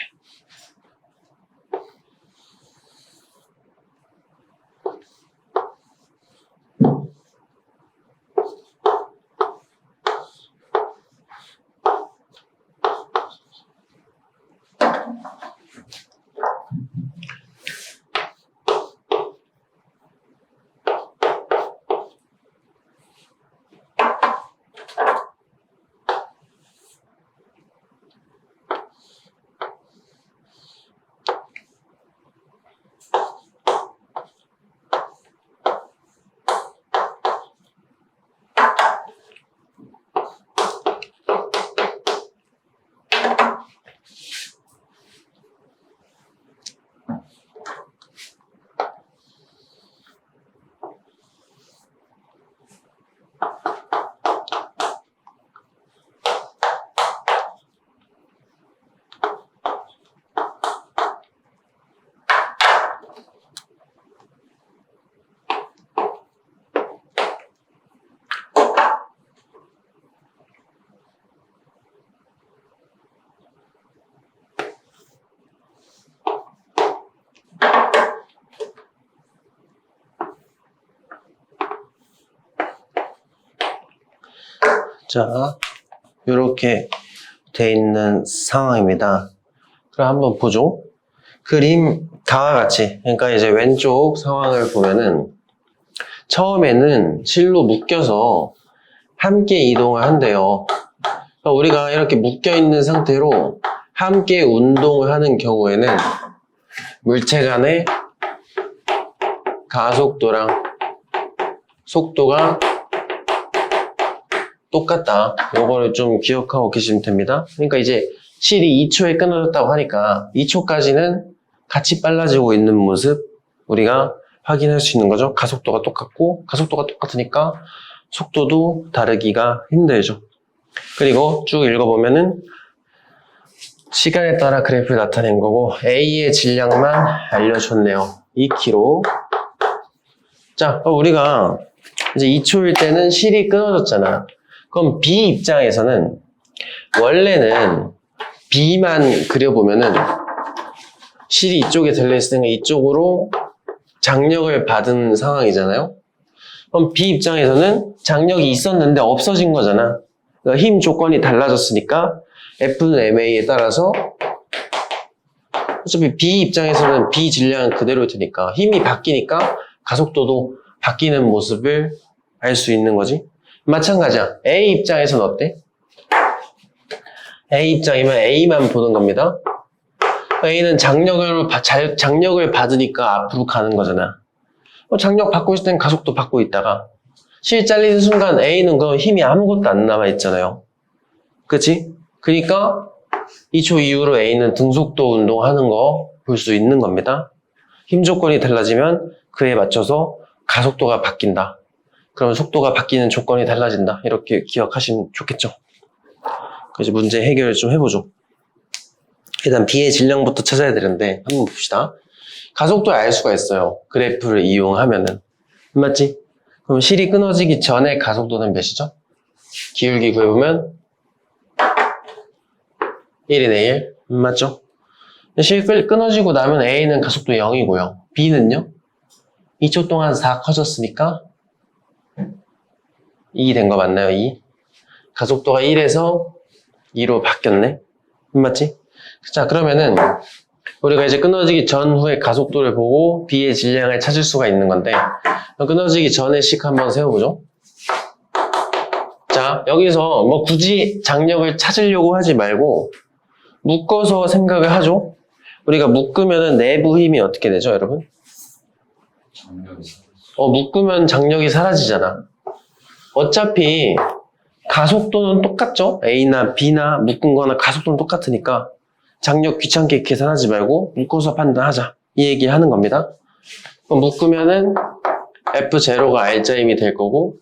Speaker 1: 자, 이렇게 돼 있는 상황입니다. 그럼 한번 보죠. 그림 다와 같이, 그러니까 이제 왼쪽 상황을 보면은 처음에는 실로 묶여서 함께 이동을 한대요. 그러니까 우리가 이렇게 묶여 있는 상태로 함께 운동을 하는 경우에는 물체 간의 가속도랑 속도가 똑같다. 요거를 좀 기억하고 계시면 됩니다. 그러니까 이제 실이 2초에 끊어졌다고 하니까 2초까지는 같이 빨라지고 있는 모습 우리가 확인할 수 있는 거죠. 가속도가 똑같고 가속도가 똑같으니까 속도도 다르기가 힘들죠. 그리고 쭉 읽어보면은 시간에 따라 그래프를 나타낸 거고 A의 질량만 알려줬네요. 2kg. 자, 우리가 이제 2초일 때는 실이 끊어졌잖아. 그럼 B 입장에서는 원래는 B만 그려보면은 실이 이쪽에 들려있을 때는 이쪽으로 장력을 받은 상황이잖아요. 그럼 B 입장에서는 장력이 있었는데 없어진 거잖아. 그러니까 힘 조건이 달라졌으니까 F는 MA에 따라서 어차피 B 입장에서는 B 질량은 그대로일 테니까 힘이 바뀌니까 가속도도 바뀌는 모습을 알 수 있는 거지. 마찬가지야. A 입장에서는 어때? A 입장이면 A만 보는 겁니다. A는 장력을 받으니까 앞으로 가는 거잖아. 장력 받고 있을 땐 가속도 받고 있다가 실 잘리는 순간 A는 그 힘이 아무것도 안 남아있잖아요. 그치? 그러니까 2초 이후로 A는 등속도 운동하는 거 볼 수 있는 겁니다. 힘 조건이 달라지면 그에 맞춰서 가속도가 바뀐다. 그러면 속도가 바뀌는 조건이 달라진다. 이렇게 기억하시면 좋겠죠. 그래서 문제 해결을 좀 해보죠. 일단 B의 질량부터 찾아야 되는데 한번 봅시다. 가속도를 알 수가 있어요. 그래프를 이용하면은. 맞지? 그럼 실이 끊어지기 전에 가속도는 몇이죠? 기울기 구해보면 1이네 1. 맞죠? 실 끊어지고 나면 A는 가속도 0이고요. B는요? 2초 동안 4 커졌으니까 2 된 거 맞나요? 2. 가속도가 1에서 2로 바뀌었네. 맞지? 자, 그러면은 우리가 이제 끊어지기 전후의 가속도를 보고 B의 질량을 찾을 수가 있는 건데 끊어지기 전의 식 한번 세워보죠. 자, 여기서 뭐 굳이 장력을 찾으려고 하지 말고 묶어서 생각을 하죠. 우리가 묶으면은 내부 힘이 어떻게 되죠, 여러분?
Speaker 2: 장력이 사라져.
Speaker 1: 묶으면 장력이 사라지잖아. 어차피 가속도는 똑같죠? A나 B나 묶은 거나 가속도는 똑같으니까 장력 귀찮게 계산하지 말고 묶어서 판단하자. 이 얘기 하는 겁니다. 그럼 묶으면은 F0가 R자임이 될 거고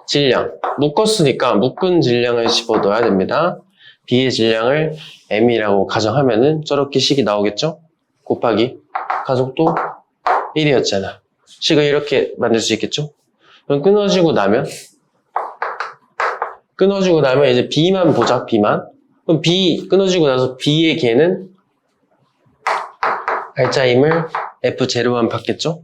Speaker 1: 질량. 묶었으니까 묶은 질량을 집어넣어야 됩니다. B의 질량을 M이라고 가정하면은 저렇게 식이 나오겠죠? 곱하기 가속도 1이었잖아. 식을 이렇게 만들 수 있겠죠? 그럼 끊어지고 나면 이제 B만 보자. B만. 그럼 B 끊어지고 나서 B의 개는 R자임을 F0만 받겠죠?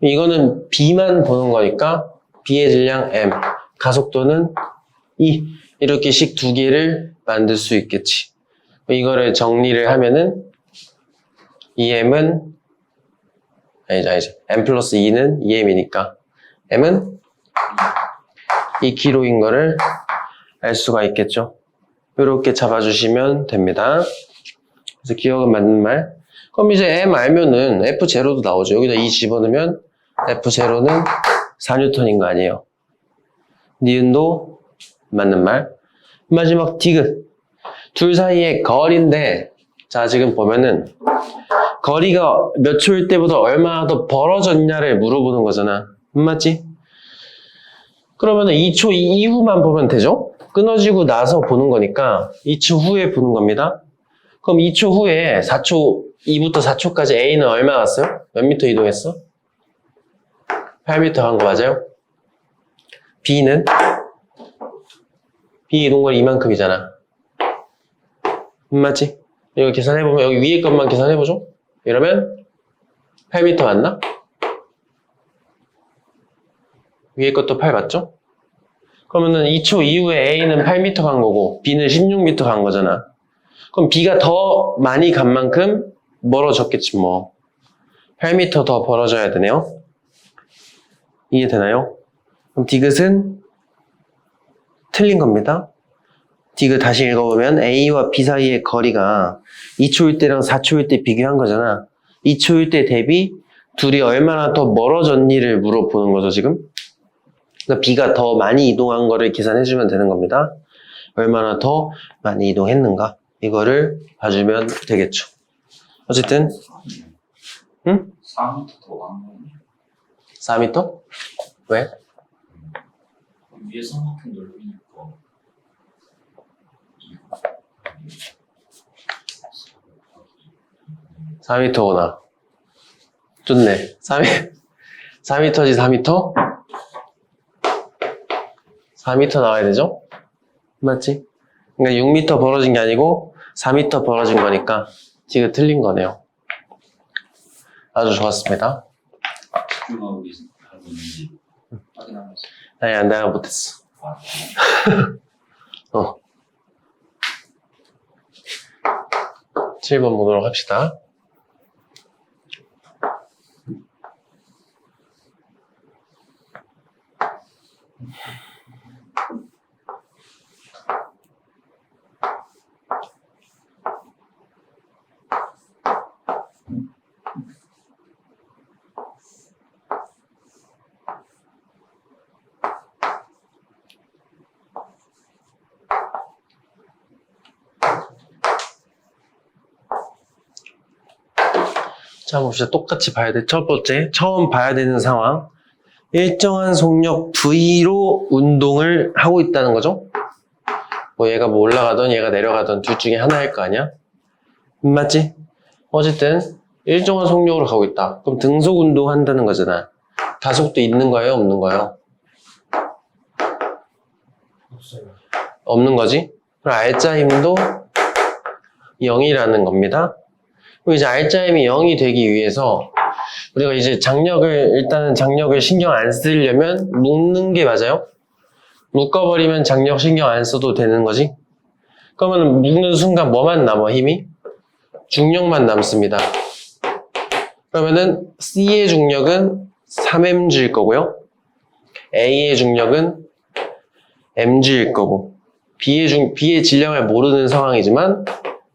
Speaker 1: 이거는 B만 보는 거니까 B의 질량 M, 가속도는 E. 이렇게 식 두 개를 만들 수 있겠지. 이거를 정리를 하면은 EM은 아니죠. M 플러스 E는 EM이니까 M은 2kg인 거를 알 수가 있겠죠. 이렇게 잡아주시면 됩니다. 그래서 기억은 맞는 말. 그럼 이제 M 알면은 F0도 나오죠. 여기다 2 집어넣으면 F0는 4N인 거 아니에요. 니은도 맞는 말. 마지막 디귿. 둘 사이의 거리인데, 자, 지금 보면은, 거리가 몇 초일 때보다 얼마나 더 벌어졌냐를 물어보는 거잖아. 맞지? 그러면은 2초 이후만 보면 되죠? 끊어지고 나서 보는 거니까 2초 후에 보는 겁니다. 그럼 2초 후에 2부터 4초까지 A는 얼마 갔어요? 몇 미터 이동했어? 8m 간 거 맞아요? B는? B 이동거리 이만큼이잖아. 맞지? 이거 계산해보면 여기 위에 것만 계산해보죠? 이러면 8m 맞나? 위에 것도 8 맞죠? 그러면은 2초 이후에 A는 8m 간 거고 B는 16m 간 거잖아. 그럼 B가 더 많이 간 만큼 멀어졌겠지 뭐. 8m 더 벌어져야 되네요. 이해되나요? 그럼 디귿은 틀린 겁니다. 디귿 다시 읽어보면 A와 B 사이의 거리가 2초일 때랑 4초일 때 비교한 거잖아. 2초일 때 대비 둘이 얼마나 더 멀어졌니를 물어보는 거죠, 지금. 그러니까 B가 더 많이 이동한 거를 계산해주면 되는 겁니다. 얼마나 더 많이 이동했는가. 이거를 봐주면 되겠죠. 어쨌든, 응?
Speaker 2: 4m 더 간 거네.
Speaker 1: 4m? 왜?
Speaker 2: 위에 삼각형 넓이니까.
Speaker 1: 4m구나. 좋네. 4m지 4m? 4m 나와야 되죠? 맞지? 그러니까 6m 벌어진 게 아니고 4m 벌어진 거니까 지금 틀린 거네요. 아주 좋았습니다.
Speaker 2: 집중하고 하고 있는지 확인하면서.
Speaker 1: 아니, 내가 못했어.
Speaker 2: 아,
Speaker 1: 7번 보도록 합시다. 자, 봅시다. 똑같이 봐야 돼. 첫 번째, 처음 봐야 되는 상황. 일정한 속력 V로 운동을 하고 있다는 거죠. 뭐 얘가 뭐 올라가던 얘가 내려가던 둘 중에 하나일 거 아니야? 맞지? 어쨌든 일정한 속력으로 가고 있다. 그럼 등속 운동 한다는 거잖아. 가속도 있는 거예요? 없는 거예요?
Speaker 3: 없어요.
Speaker 1: 없는 거지? 그럼 알짜 힘도 0이라는 겁니다. 그럼 이제 알짜 힘이 0이 되기 위해서 우리가 이제 일단은 장력을 신경 안 쓰려면 묶는 게 맞아요? 묶어버리면 장력 신경 안 써도 되는 거지? 그러면 묶는 순간 뭐만 남아, 힘이? 중력만 남습니다. 그러면은 C의 중력은 3mg일 거고요. A의 중력은 mg일 거고 B의 질량을 모르는 상황이지만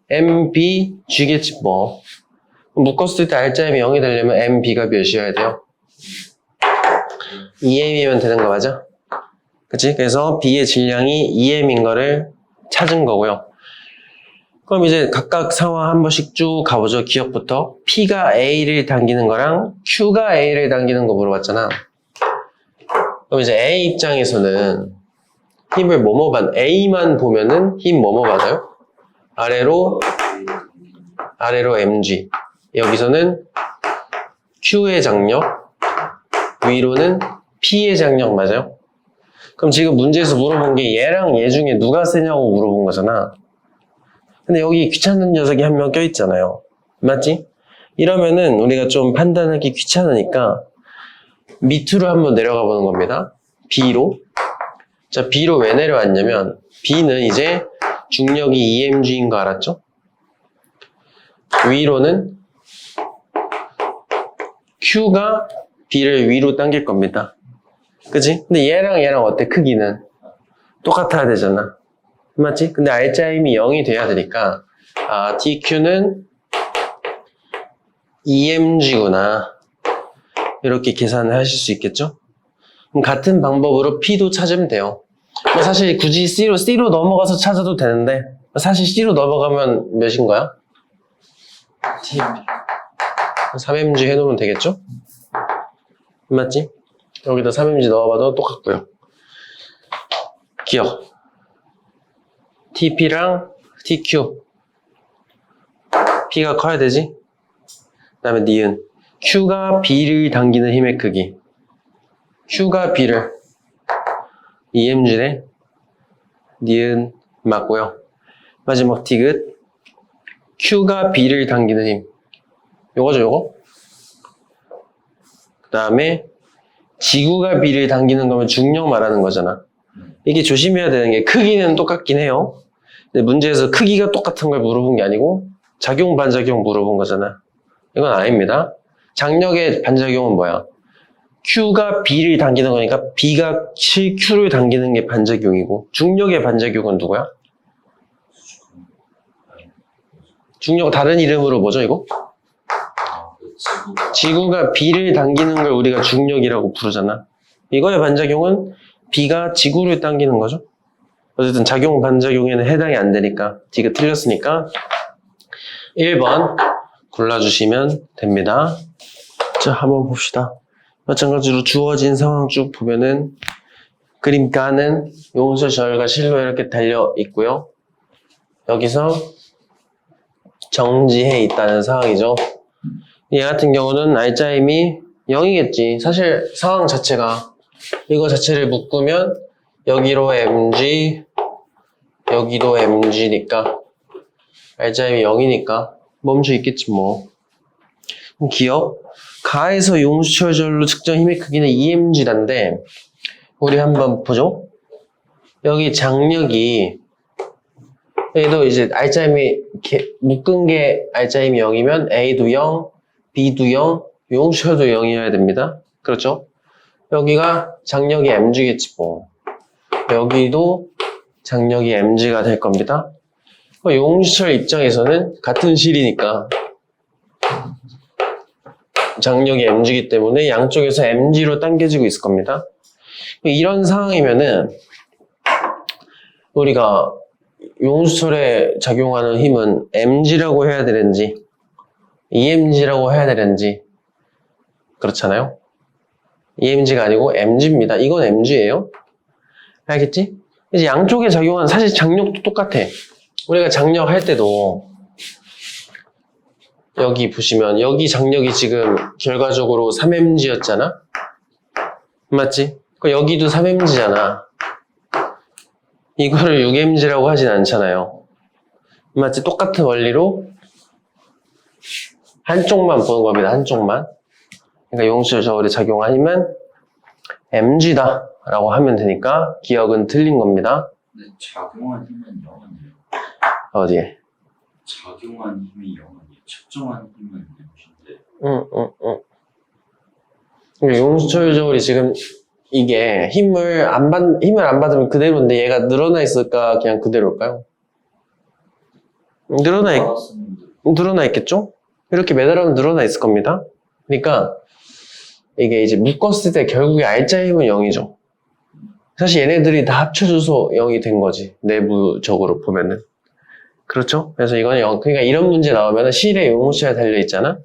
Speaker 1: mbg겠지 뭐. 묶었을 때 알짜임이 0이 되려면 mb가 몇이어야 돼요? 2m이면 되는 거 맞아? 그치? 그래서 B의 질량이 2m인 거를 찾은 거고요. 그럼 이제 각각 상황 한 번씩 쭉 가보죠. 기억부터. P가 A를 당기는 거랑 Q가 A를 당기는 거 물어봤잖아. 그럼 이제 A 입장에서는 힘을 뭐뭐 받, A만 보면은 힘 뭐뭐 받아요? 아래로 mg. 여기서는 Q의 장력, 위로는 P의 장력 맞아요? 그럼 지금 문제에서 물어본 게 얘랑 얘 중에 누가 세냐고 물어본 거잖아. 근데 여기 귀찮은 녀석이 한 명 껴있잖아요. 맞지? 이러면은 우리가 좀 판단하기 귀찮으니까 밑으로 한번 내려가 보는 겁니다. B로. 자, B로 왜 내려왔냐면 B는 이제 중력이 2mg인 거 알았죠? 위로는 Q가 B를 위로 당길 겁니다. 그치? 근데 얘랑 어때? 크기는 똑같아야 되잖아. 맞지? 근데 알짜 힘이 0이 돼야 되니까 TQ는 2mg구나. 이렇게 계산을 하실 수 있겠죠? 그럼 같은 방법으로 P도 찾으면 돼요. 뭐 사실 굳이 C로 넘어가서 찾아도 되는데 사실 C로 넘어가면 몇인 거야?
Speaker 2: TMG.
Speaker 1: 3mg 해놓으면 되겠죠? 맞지? 여기다 3mg 넣어봐도 똑같고요. 기억. TP랑 TQ. P가 커야 되지? 그 다음에 니은. Q가 B를 당기는 힘의 크기. Q가 B를 2mg네. 니은 맞고요. 마지막 디귿. Q가 B를 당기는 힘. 요거죠, 요거? 그 다음에 지구가 B를 당기는 거면 중력 말하는 거잖아. 이게 조심해야 되는 게 크기는 똑같긴 해요. 근데 문제에서 크기가 똑같은 걸 물어본 게 아니고 작용, 반작용 물어본 거잖아. 이건 아닙니다. 장력의 반작용은 뭐야? Q가 B를 당기는 거니까 B가 Q를 당기는 게 반작용이고 중력의 반작용은 누구야? 중력 다른 이름으로 뭐죠 이거? 지구가 B를 당기는 걸 우리가 중력이라고 부르잖아. 이거의 반작용은 B가 지구를 당기는 거죠. 어쨌든 작용, 반작용에는 해당이 안 되니까 D가 틀렸으니까 1번 골라주시면 됩니다. 자, 한번 봅시다. 마찬가지로 주어진 상황 쭉 보면은 그림가는 용수 절과 실로 이렇게 달려 있고요. 여기서 정지해 있다는 상황이죠. 얘 같은 경우는 알짜임이 0이겠지. 사실 상황 자체가 이거 자체를 묶으면 여기로 mg, 여기도 mg니까 알짜임이 0이니까 멈춰 있겠지 뭐. 기억? 가에서 용수철절로 측정 힘의 크기는 EMG란데 우리 한번 보죠. 여기 장력이 여기도 이제 알짜임이 묶은 게 알짜임이 0이면 A도 0, B도 0, 용수철도 0이어야 됩니다. 그렇죠? 여기가 장력이 mg겠지 뭐. 여기도 장력이 mg가 될 겁니다. 용수철 입장에서는 같은 실이니까 장력이 mg이기 때문에 양쪽에서 mg로 당겨지고 있을 겁니다. 이런 상황이면은 우리가 용수철에 작용하는 힘은 mg라고 해야 되는지 emg라고 해야 되는지 그렇잖아요. emg가 아니고 mg입니다. 이건 mg예요. 알겠지? 이제 양쪽에 작용하는 사실 장력도 똑같아. 우리가 장력 할 때도 여기 보시면 여기 장력이 지금 결과적으로 3mg였잖아? 맞지? 여기도 3mg잖아. 이거를 6mg라고 하진 않잖아요. 맞지? 똑같은 원리로 한쪽만 보는 겁니다. 한쪽만. 그러니까 용수철 저울에 작용하면 mg다 라고 하면 되니까 기억은 틀린 겁니다.
Speaker 2: 근데 작용한 힘은 0이에요.
Speaker 1: 어디에?
Speaker 2: 작용한 힘이 0이에요. 측정한 힘은 0인데.
Speaker 1: 용수철 저울이 지금 이게 힘을 안 받으면 그대로인데 얘가 늘어나 있을까 그냥 그대로일까요? 늘어나 있겠죠? 이렇게 매달으면 늘어나 있을 겁니다. 그러니까 이게 이제 묶었을 때 결국에 알짜 힘은 0이죠. 사실 얘네들이 다 합쳐져서 0이 된 거지. 내부적으로 보면은. 그렇죠? 그래서 이건 0. 그러니까 이런 문제 나오면은 실에 용수철에 달려 있잖아?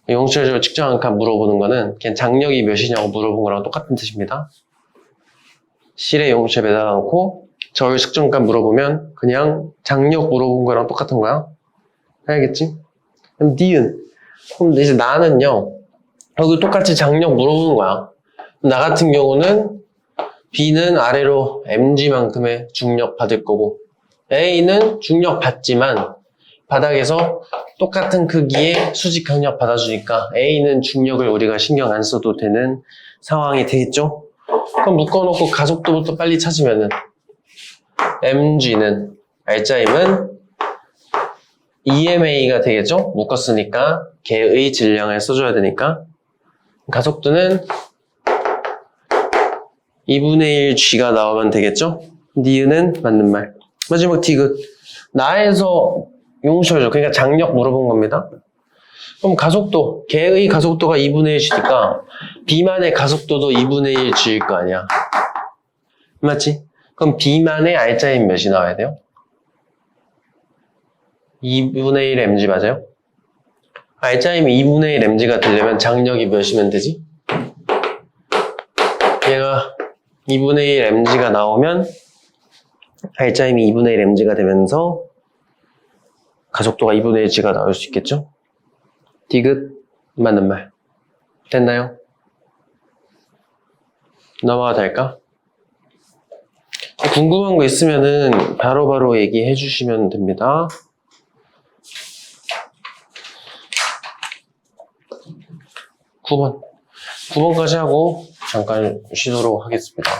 Speaker 1: 용수철 측정한 칸 물어보는 거는 그냥 장력이 몇이냐고 물어본 거랑 똑같은 뜻입니다. 실에 용수철 매달아 놓고 저울 측정값 물어보면 그냥 장력 물어본 거랑 똑같은 거야. 알겠지? 그럼 니은. 그럼 이제 나는요. 여기 똑같이 장력 물어보는 거야. 나 같은 경우는 B는 아래로 mg만큼의 중력 받을 거고 A는 중력 받지만 바닥에서 똑같은 크기의 수직 강력 받아주니까 A는 중력을 우리가 신경 안 써도 되는 상황이 되겠죠? 그럼 묶어놓고 가속도부터 빨리 찾으면은 mg는 알짜임은 EMA가 되겠죠? 묶었으니까 개의 질량을 써줘야 되니까 가속도는 2분의 1g가 나오면 되겠죠? 니은은 맞는 말. 마지막 디귿. 나에서 용수철, 그러니까 장력 물어본 겁니다. 그럼 가속도, 개의 가속도가 2분의 1g니까 B만의 가속도도 2분의 1g일 거 아니야. 맞지? 그럼 B만의 알짜임 몇이 나와야 돼요? 2분의 1 mg 맞아요? 알짜임이 2분의 1 mg가 되려면 장력이 몇이면 되지? 얘가 2분의 1 mg가 나오면 알짜임이 2분의 1 mg가 되면서 가속도가 2분의 1g가 나올 수 있겠죠? 디귿 맞는 말. 됐나요? 넘어가도 될까? 궁금한 거 있으면은 바로바로 얘기해 주시면 됩니다. 9번까지 하고 잠깐 쉬도록 하겠습니다.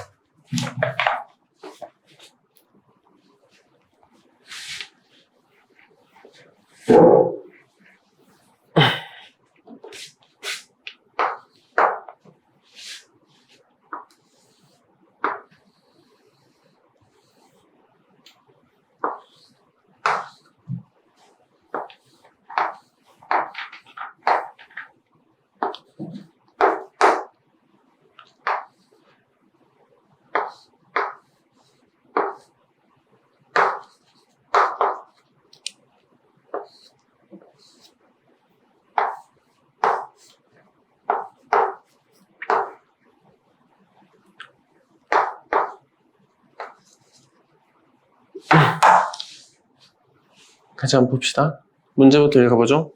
Speaker 1: 같이 한번 봅시다. 문제부터 읽어보죠.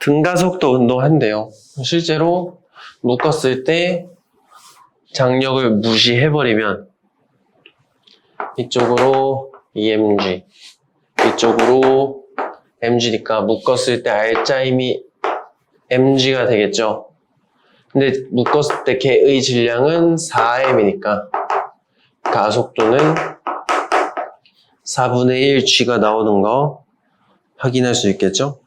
Speaker 1: 등가속도 운동한대요. 실제로 묶었을 때 장력을 무시해버리면 이쪽으로 EMG, 이쪽으로 MG니까 묶었을 때 R자임이 MG가 되겠죠. 근데 묶었을 때 걔의 질량은 4M이니까 가속도는 4분의 1 G가 나오는 거 확인할 수 있겠죠?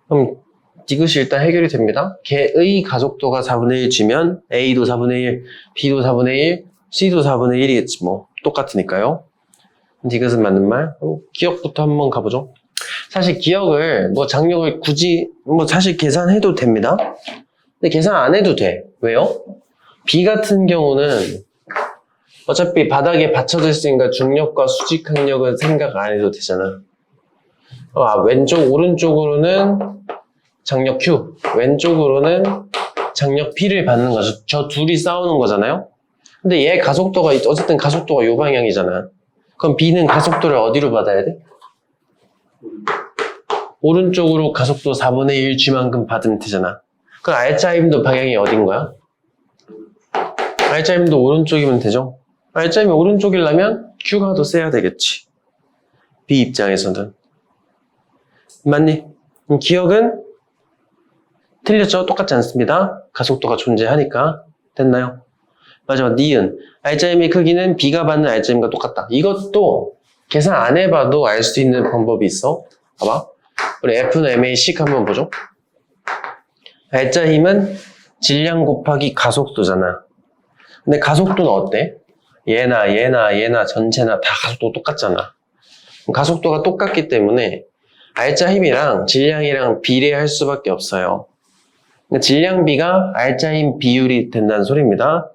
Speaker 1: 그럼 이것이 일단 해결이 됩니다. 걔의 가속도가 4분의 1 G면 A도 4분의 1, B도 4분의 1, C도 4분의 1이겠지 뭐. 똑같으니까요. 이것은 맞는 말. 그럼 기억부터 한번 가보죠. 사실 기억을 장력을 굳이 사실 계산해도 됩니다. 근데 계산 안 해도 돼. 왜요? B 같은 경우는 어차피 바닥에 받쳐져 있으니까 중력과 수직항력은 생각 안 해도 되잖아. 왼쪽, 오른쪽으로는 장력 Q, 왼쪽으로는 장력 P를 받는 거죠. 저 둘이 싸우는 거잖아요. 근데 얘 가속도가, 어쨌든 가속도가 요 방향이잖아. 그럼 B는 가속도를 어디로 받아야 돼? 오른쪽으로 가속도 4분의 1 G만큼 받으면 되잖아. 그럼 R자임도 방향이 어딘 거야? R자임도 오른쪽이면 되죠. R자임이 오른쪽이려면 Q가 더 세야 되겠지. B 입장에서는. 맞니? 기억은 틀렸죠? 똑같지 않습니다. 가속도가 존재하니까. 됐나요? 마지막 니은. R자임의 크기는 B가 받는 R자임과 똑같다. 이것도 계산 안 해봐도 알 수 있는 방법이 있어. 봐봐. 우리 F는 MA씩 한번 보죠. R자임은 질량 곱하기 가속도잖아. 근데 가속도는 어때? 얘나 전체나 다 가속도 똑같잖아. 가속도가 똑같기 때문에 R자힘이랑 질량이랑 비례할 수밖에 없어요. 질량 B가 R자힘 비율이 된다는 소리입니다.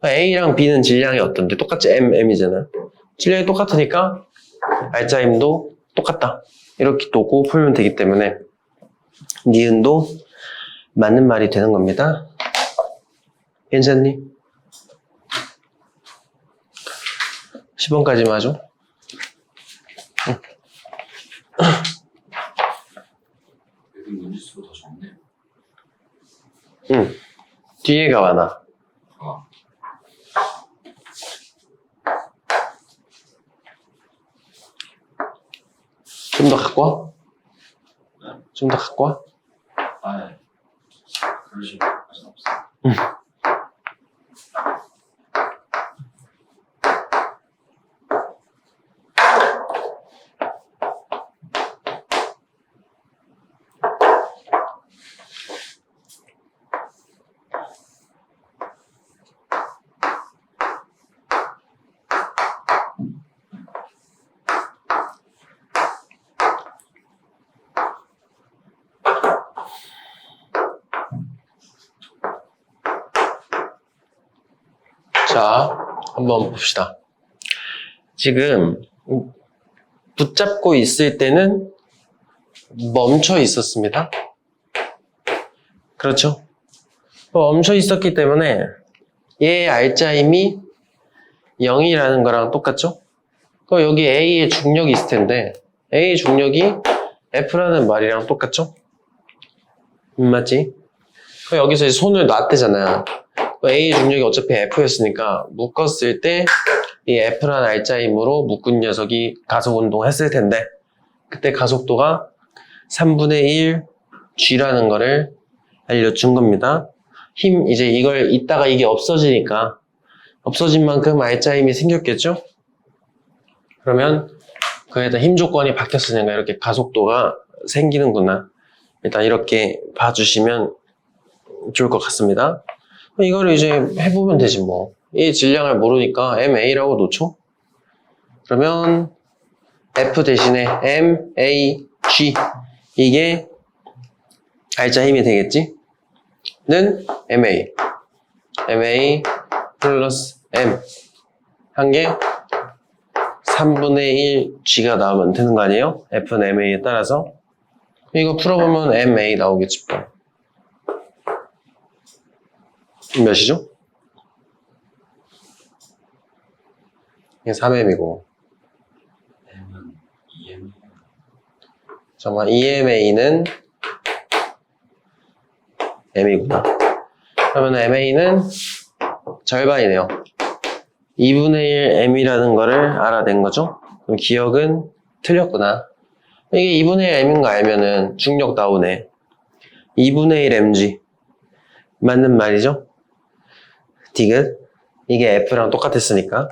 Speaker 1: A랑 B는 질량이 어떤데? 똑같이 M이잖아. 질량이 똑같으니까 R자힘도 똑같다. 이렇게 두고 풀면 되기 때문에 니은도 맞는 말이 되는 겁니다. 괜찮니? 10번까지만 하죠.
Speaker 2: 여기 문지수가 더 적네요.
Speaker 1: 응. 뒤에가 많아.
Speaker 2: 아,
Speaker 1: 좀 더 갖고 와? 좀 더 갖고 와?
Speaker 2: 네. 그럴 시간까지는 없어요.
Speaker 1: 자, 한번 봅시다. 지금 붙잡고 있을 때는 멈춰 있었습니다. 그렇죠? 멈춰 있었기 때문에 얘의 R자임이 0이라는 거랑 똑같죠? 그럼 여기 A의 중력이 있을 텐데 A의 중력이 F라는 말이랑 똑같죠? 맞지? 그럼 여기서 이제 손을 놨대잖아. A의 중력이 어차피 F였으니까 묶었을 때 이 F라는 R자임으로 묶은 녀석이 가속 운동을 했을 텐데 그때 가속도가 3분의 1 G라는 거를 알려준 겁니다. 이제 이걸 이따가 이게 없어지니까 없어진 만큼 R자임이 생겼겠죠? 그러면 그에다 힘 조건이 바뀌었으니까 이렇게 가속도가 생기는구나. 일단 이렇게 봐주시면 좋을 것 같습니다. 이거를 이제 해보면 되지 뭐. 이 질량을 모르니까 MA라고 놓죠? 그러면 F 대신에 MAG 이게 알짜 힘이 되겠지? 는 MA 플러스 M 한 개 3분의 1G가 나오면 되는 거 아니에요? F는 MA에 따라서 이거 풀어보면 MA 나오겠지 뭐. 몇이죠? 이게 3M이고
Speaker 2: M은 2M.
Speaker 1: 잠깐만 EMA는 M이구나. 그러면 MA는 절반이네요. 2분의 1 M이라는 거를 알아낸 거죠? 그럼 기억은 틀렸구나. 이게 2분의 1 M인 거 알면은 중력 나오네. 2분의 1 mg. 맞는 말이죠? 디귿. 이게 F랑 똑같았으니까.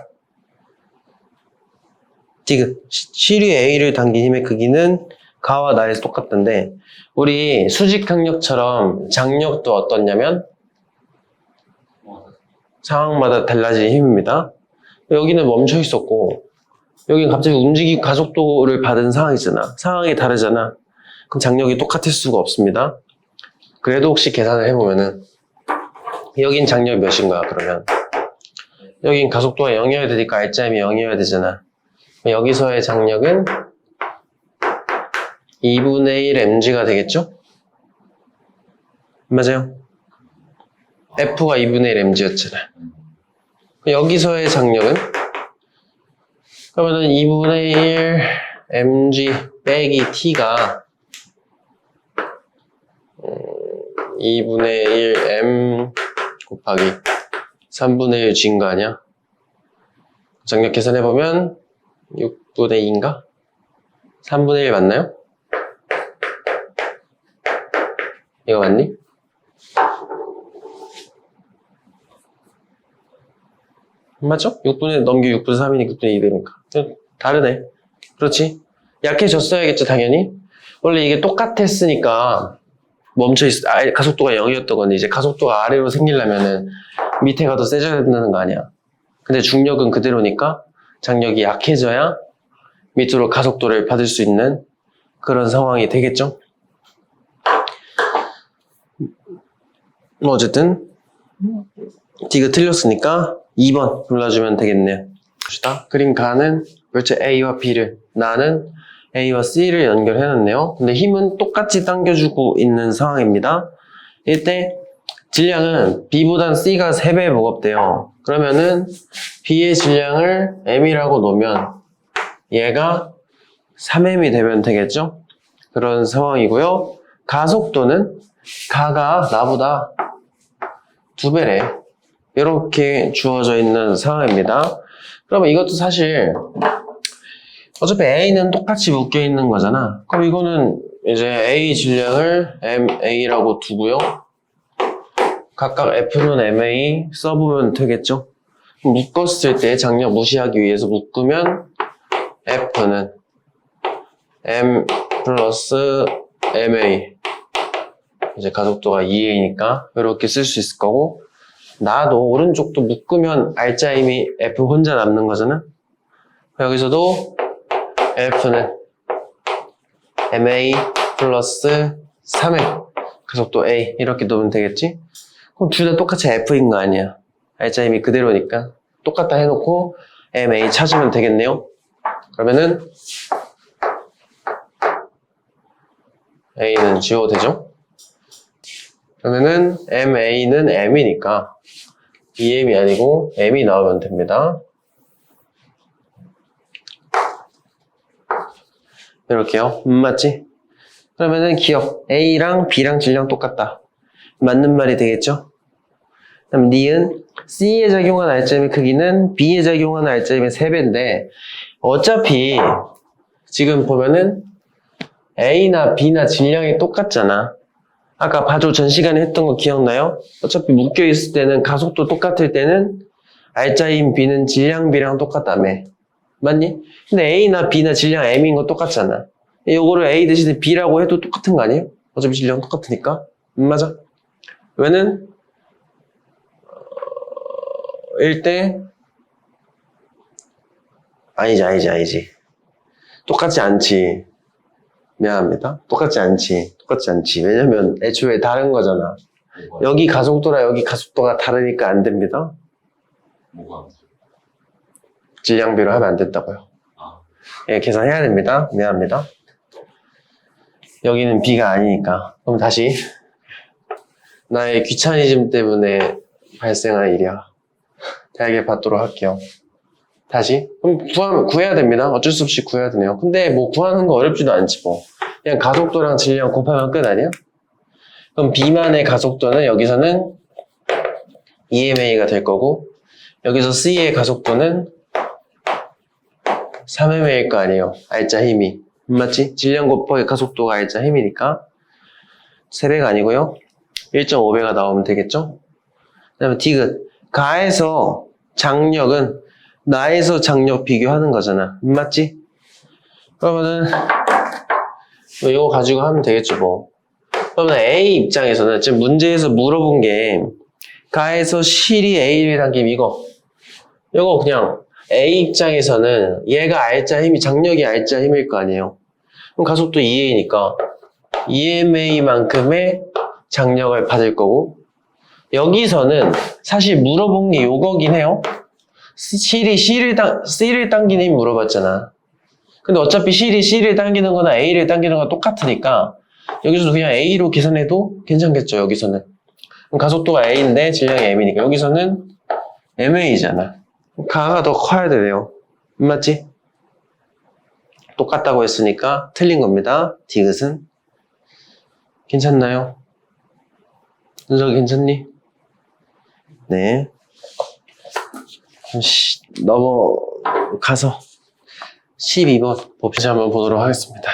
Speaker 1: 디귿. 시류 A를 당긴 힘의 크기는 가와 나에서 똑같던데, 우리 수직 강력처럼 장력도 어떻냐면 상황마다 달라지는 힘입니다. 여기는 멈춰 있었고 여기는 갑자기 움직이고 가속도를 받은 상황이잖아. 상황이 다르잖아. 그럼 장력이 똑같을 수가 없습니다. 그래도 혹시 계산을 해보면은 여긴 장력이 몇인가 그러면 여긴 가속도가 0이어야 되니까 알짜임이 0이어야 되잖아. 여기서의 장력은 2분의 1 mg가 되겠죠? 맞아요? F가 2분의 1 mg였잖아. 여기서의 장력은 그러면은 2분의 1 mg 빼기 t가 2분의 1 m 곱하기 3분의 1 g인 거 아니야? 장력 계산해보면 6분의 2인가? 3분의 1 맞나요? 이거 맞니? 맞죠? 6분의 넘겨 6분의 3이니까 6분의 2 되니까 다르네. 그렇지? 약해졌어야겠죠 당연히. 원래 이게 똑같았으니까 멈춰있어. 가속도가 0이었던 건데 이제 가속도가 아래로 생기려면은 밑에가 더 세져야 된다는 거 아니야. 근데 중력은 그대로니까 장력이 약해져야 밑으로 가속도를 받을 수 있는 그런 상황이 되겠죠. 뭐 어쨌든 D가 틀렸으니까 2번 골라주면 되겠네요. 봅시다. 그림 가는 그렇죠. A와 B를, 나는 A와 C를 연결해놨네요. 근데 힘은 똑같이 당겨주고 있는 상황입니다. 이때 질량은 B보단 C가 3배 무겁대요. 그러면은 B의 질량을 M이라고 놓으면 얘가 3M이 되면 되겠죠? 그런 상황이고요. 가속도는 가가 나보다 2배래. 이렇게 주어져 있는 상황입니다. 그러면 이것도 사실 어차피 A는 똑같이 묶여 있는 거잖아. 그럼 이거는 이제 A 질량을 MA라고 두고요. 각각 F는 MA 써보면 되겠죠. 묶었을 때 장력 무시하기 위해서 묶으면 F는 M 플러스 MA 이제 가속도가 2A니까 이렇게 쓸 수 있을 거고, 나도 오른쪽도 묶으면 알짜임이 F 혼자 남는 거잖아. 여기서도 F는 MA 플러스 3M 가속도 A 이렇게 놓으면 되겠지? 그럼 둘 다 똑같이 F인 거 아니야. 알짜임이 그대로니까 똑같다 해놓고 MA 찾으면 되겠네요. 그러면은 A는 지워도 되죠? 그러면은 MA는 M이니까 2M이 아니고 M이 나오면 됩니다. 이렇게요. 맞지? 그러면은 기억 A랑 B랑 질량 똑같다. 맞는 말이 되겠죠? 그럼 니은 C에 작용한 알짜임의 크기는 B에 작용한 알짜임의 3배인데 어차피 지금 보면은 A나 B나 질량이 똑같잖아. 아까 바조 전 시간에 했던 거 기억나요? 어차피 묶여있을 때는 가속도 똑같을 때는 알짜임 B는 질량 B랑 똑같다며. 맞니? 근데 A나 B나 질량 M인 거 똑같잖아. 요거를 A 대신에 B라고 해도 똑같은 거 아니에요? 어차피 질량 똑같으니까. 맞아? 왜는 1대 아니지. 똑같지 않지. 미안합니다. 똑같지 않지. 왜냐면 애초에 다른 거잖아. 여기 가속도랑 여기 가속도가 다르니까 안 됩니다.
Speaker 2: 뭐가?
Speaker 1: 질량비로 하면 안 된다고요.
Speaker 2: 아,
Speaker 1: 예, 계산해야 됩니다. 미안합니다. 여기는 B가 아니니까. 그럼 다시 나의 귀차니즘 때문에 발생한 일이야. 대학에 받도록 할게요. 다시 그럼 구해야 됩니다. 어쩔 수 없이 구해야 되네요. 근데 뭐 구하는 거 어렵지도 않지 뭐. 그냥 가속도랑 질량 곱하면 끝 아니야? 그럼 B만의 가속도는 여기서는 EMA가 될 거고 여기서 C의 가속도는 3mA일 거 아니에요. 알짜 힘이. 맞지? 질량 곱하기 가속도가 알짜 힘이니까 3배가 아니고요. 1.5배가 나오면 되겠죠? 그 다음에 디귿. 가에서 장력은 나에서 장력 비교하는 거잖아. 맞지? 그러면은 이거 가지고 하면 되겠죠 뭐. 그러면 A 입장에서는 지금 문제에서 물어본 게 가에서 실이 A를 당김 이거 그냥 A 입장에서는 얘가 알짜 힘이 장력이 알짜 힘일 거 아니에요. 그럼 가속도 2A니까 EMA만큼의 장력을 받을 거고 여기서는 사실 물어본 게 요거긴 해요. 실이 C를 당기는 힘 물어봤잖아. 근데 어차피 실이 C를 당기는 거나 A를 당기는 거나 똑같으니까 여기서도 그냥 A로 계산해도 괜찮겠죠, 여기서는. 그럼 가속도가 A인데 질량이 M이니까 여기서는 MA잖아. 가가 더 커야 되네요. 맞지? 똑같다고 했으니까 틀린 겁니다. 디귿은. 괜찮나요? 윤석이 괜찮니? 네. 넘어가서 12번 봅시다. 한번 보도록 하겠습니다.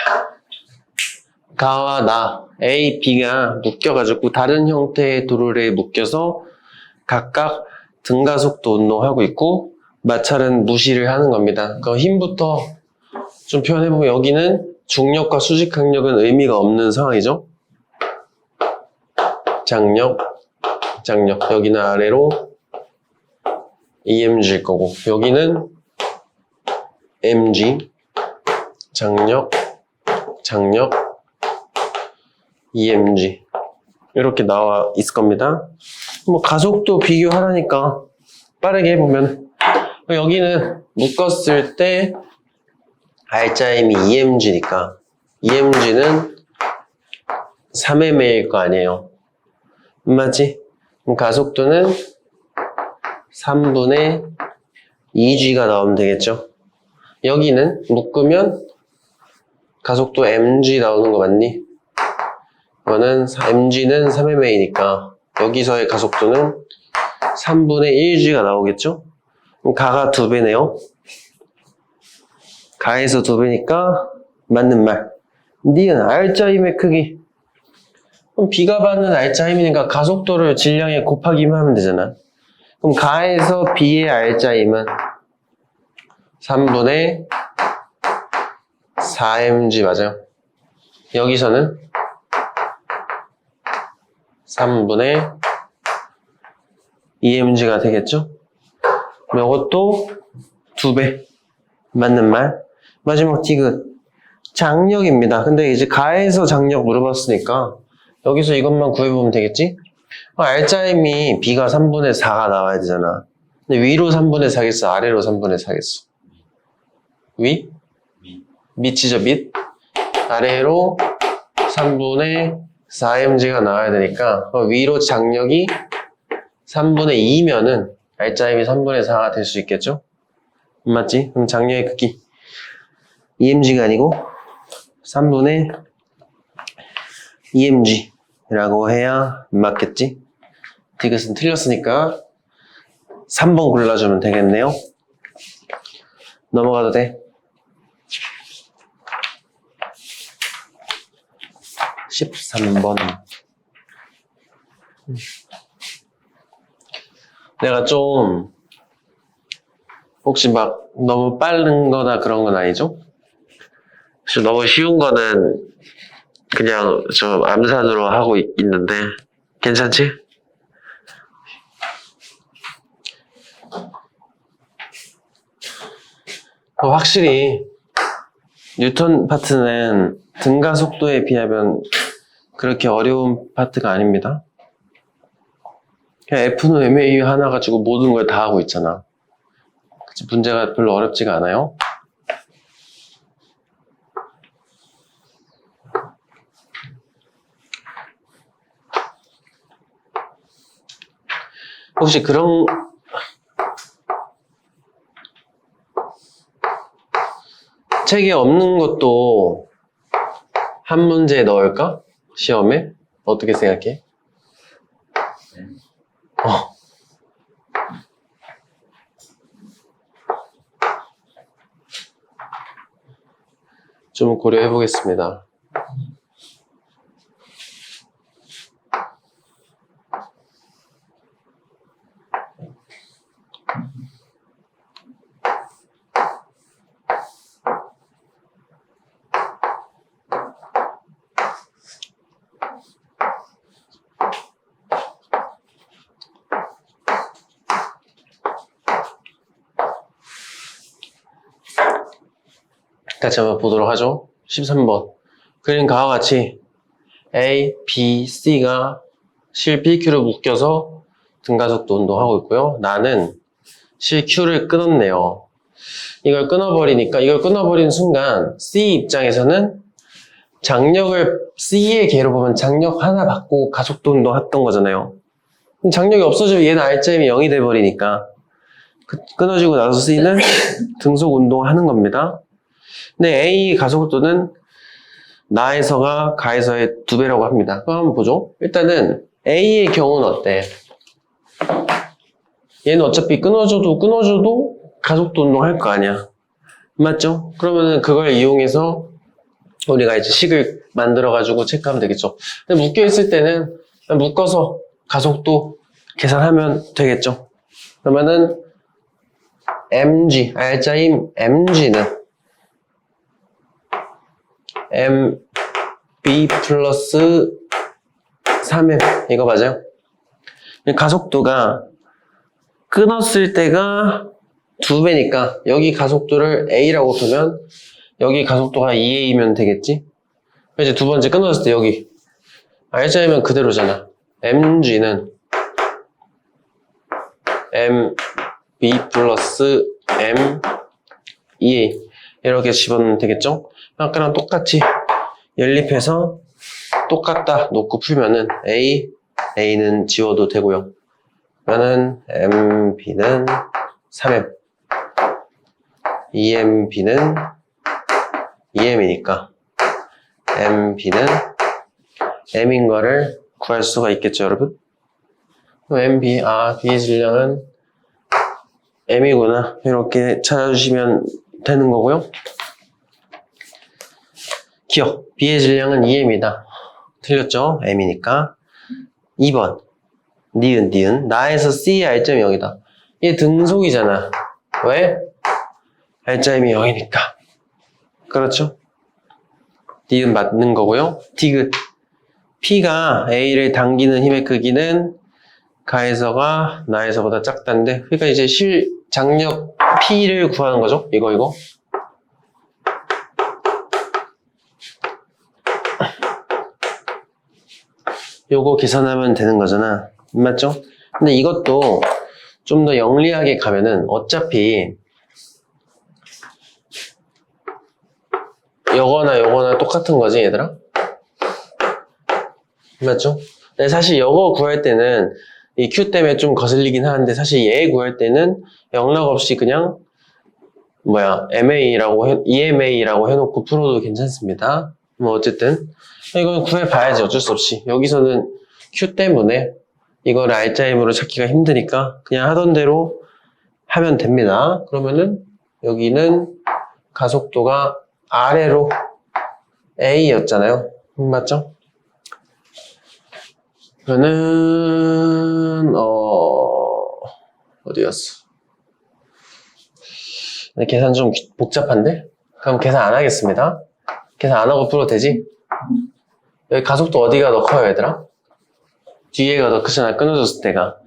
Speaker 1: 가와 나, A, B가 묶여가지고 다른 형태의 도르래에 묶여서 각각 등가속도 운동하고 있고 마찰은 무시를 하는 겁니다. 그 힘부터 좀 표현해보면 여기는 중력과 수직항력은 의미가 없는 상황이죠. 장력, 여기는 아래로 EMG일 거고 여기는 MG, 장력, EMG 이렇게 나와 있을 겁니다. 뭐 가속도 비교하라니까 빠르게 해보면 여기는 묶었을 때 알짜힘이 EMG니까 EMG는 3mA일 거 아니에요. 맞지? 그럼 가속도는 3분의 2G가 나오면 되겠죠? 여기는 묶으면 가속도 mg 나오는 거 맞니? 이거는 mg는 3mA니까 여기서의 가속도는 3분의 1g가 나오겠죠? 그럼 가가 2배네요. 가에서 2배니까 맞는 말. 니은 알짜 힘의 크기. 그럼 B가 받는 알짜 힘이니까 가속도를 질량에 곱하기만 하면 되잖아. 그럼 가에서 B의 알짜 힘은 3분의 4mg 맞아요. 여기서는 3분의 2mg가 되겠죠? 그럼 이것도 2배. 맞는 말. 마지막 디귿. 장력입니다. 근데 이제 가에서 장력 물어봤으니까 여기서 이것만 구해보면 되겠지? 알짜힘이 B가 3분의 4가 나와야 되잖아. 근데 위로 3분의 4겠어? 아래로 3분의 4겠어? 위? 밑이죠, 밑? 아래로 3분의 4mg가 나와야 되니까 위로 장력이 3분의 2면은 알짜힘이 3분의 4가 될 수 있겠죠? 맞지? 그럼 장력의 크기 EMG가 아니고 3분의 2mg라고 해야 맞겠지? 디귿은 틀렸으니까 3번 골라주면 되겠네요. 넘어가도 돼. 13번. 내가 좀 혹시 막 너무 빠른 거나 그런 건 아니죠? 혹시 너무 쉬운 거는 그냥 좀 암산으로 하고 있는데 괜찮지? 확실히 뉴턴 파트는 등가 속도에 비하면 그렇게 어려운 파트가 아닙니다. 그냥 F는 MA 하나 가지고 모든 걸 다 하고 있잖아. 그치, 문제가 별로 어렵지가 않아요. 혹시 그런 책에 없는 것도 한 문제에 넣을까? 시험에? 어떻게 생각해?
Speaker 2: 네.
Speaker 1: 좀 고려해 보겠습니다. 같이 한번 보도록 하죠. 13번. 그림 가와 같이 A, B, C가 실 PQ를 묶여서 등가속도 운동하고 있고요. 나는 실 Q를 끊었네요. 이걸 끊어버린 순간 C 입장에서는 장력을 C의 개로 보면 장력 하나 받고 가속도 운동했던 거잖아요. 장력이 없어지면 얘는 R점이 0이 돼버리니까 끊어지고 나서 C는 등속 운동하는 겁니다. 근데 A 가속도는 나에서가 가에서의 2배라고 합니다. 그럼 한번 보죠. 일단은 A의 경우는 어때? 얘는 어차피 끊어줘도 가속도 운동할 거 아니야. 맞죠? 그러면은 그걸 이용해서 우리가 이제 식을 만들어가지고 체크하면 되겠죠. 근데 묶여있을 때는 그냥 묶어서 가속도 계산하면 되겠죠. 그러면은 mg, R자임 mg는 mb 플러스 3m 이거 맞아요? 가속도가 끊었을 때가 2배니까 여기 가속도를 a라고 두면 여기 가속도가 2a면 되겠지? 이제 두 번째 끊었을 때 여기 R자이면 그대로잖아. mg는 mb 플러스 m 2a 이렇게 집어넣으면 되겠죠? 아까랑 똑같이 연립해서 똑같다 놓고 풀면은 a는 지워도 되고요. 그러면은 mb는 3m 2mb는 2m이니까 mb는 m인 거를 구할 수가 있겠죠, 여러분? MB, B의 질량은 M이구나. 이렇게 찾아주시면 되는 거고요. 기억, B의 질량은 2M이다. 틀렸죠? M이니까. 2번, 니은. 나에서 C의 R점이 0이다. 얘 등속이잖아. 왜? R점이 0이니까. 그렇죠? 니은 맞는 거고요. 디귿, P가 A를 당기는 힘의 크기는 가에서가 나에서보다 작다는데, 그러니까 이제 장력 P를 구하는 거죠. 이거. 요거 계산하면 되는 거잖아. 맞죠? 근데 이것도 좀 더 영리하게 가면은 어차피 요거나 똑같은 거지, 얘들아? 맞죠? 근데 사실 요거 구할 때는 이 Q 때문에 좀 거슬리긴 하는데 사실 얘 구할 때는 영락 없이 그냥 EMA라고 해놓고 풀어도 괜찮습니다. 뭐 어쨌든 이건 구해봐야지 어쩔 수 없이. 여기서는 Q 때문에 이걸 R자임으로 찾기가 힘드니까 그냥 하던 대로 하면 됩니다. 그러면은 여기는 가속도가 아래로 A였잖아요. 맞죠? 그러면은 어디였어? 근데 계산 좀 복잡한데? 그럼 계산 안 하겠습니다. 계산 안 하고 풀어도 되지? 여기 가속도 어디가 더 커요, 얘들아? 뒤에가 더 크잖아, 끊어졌을 때가.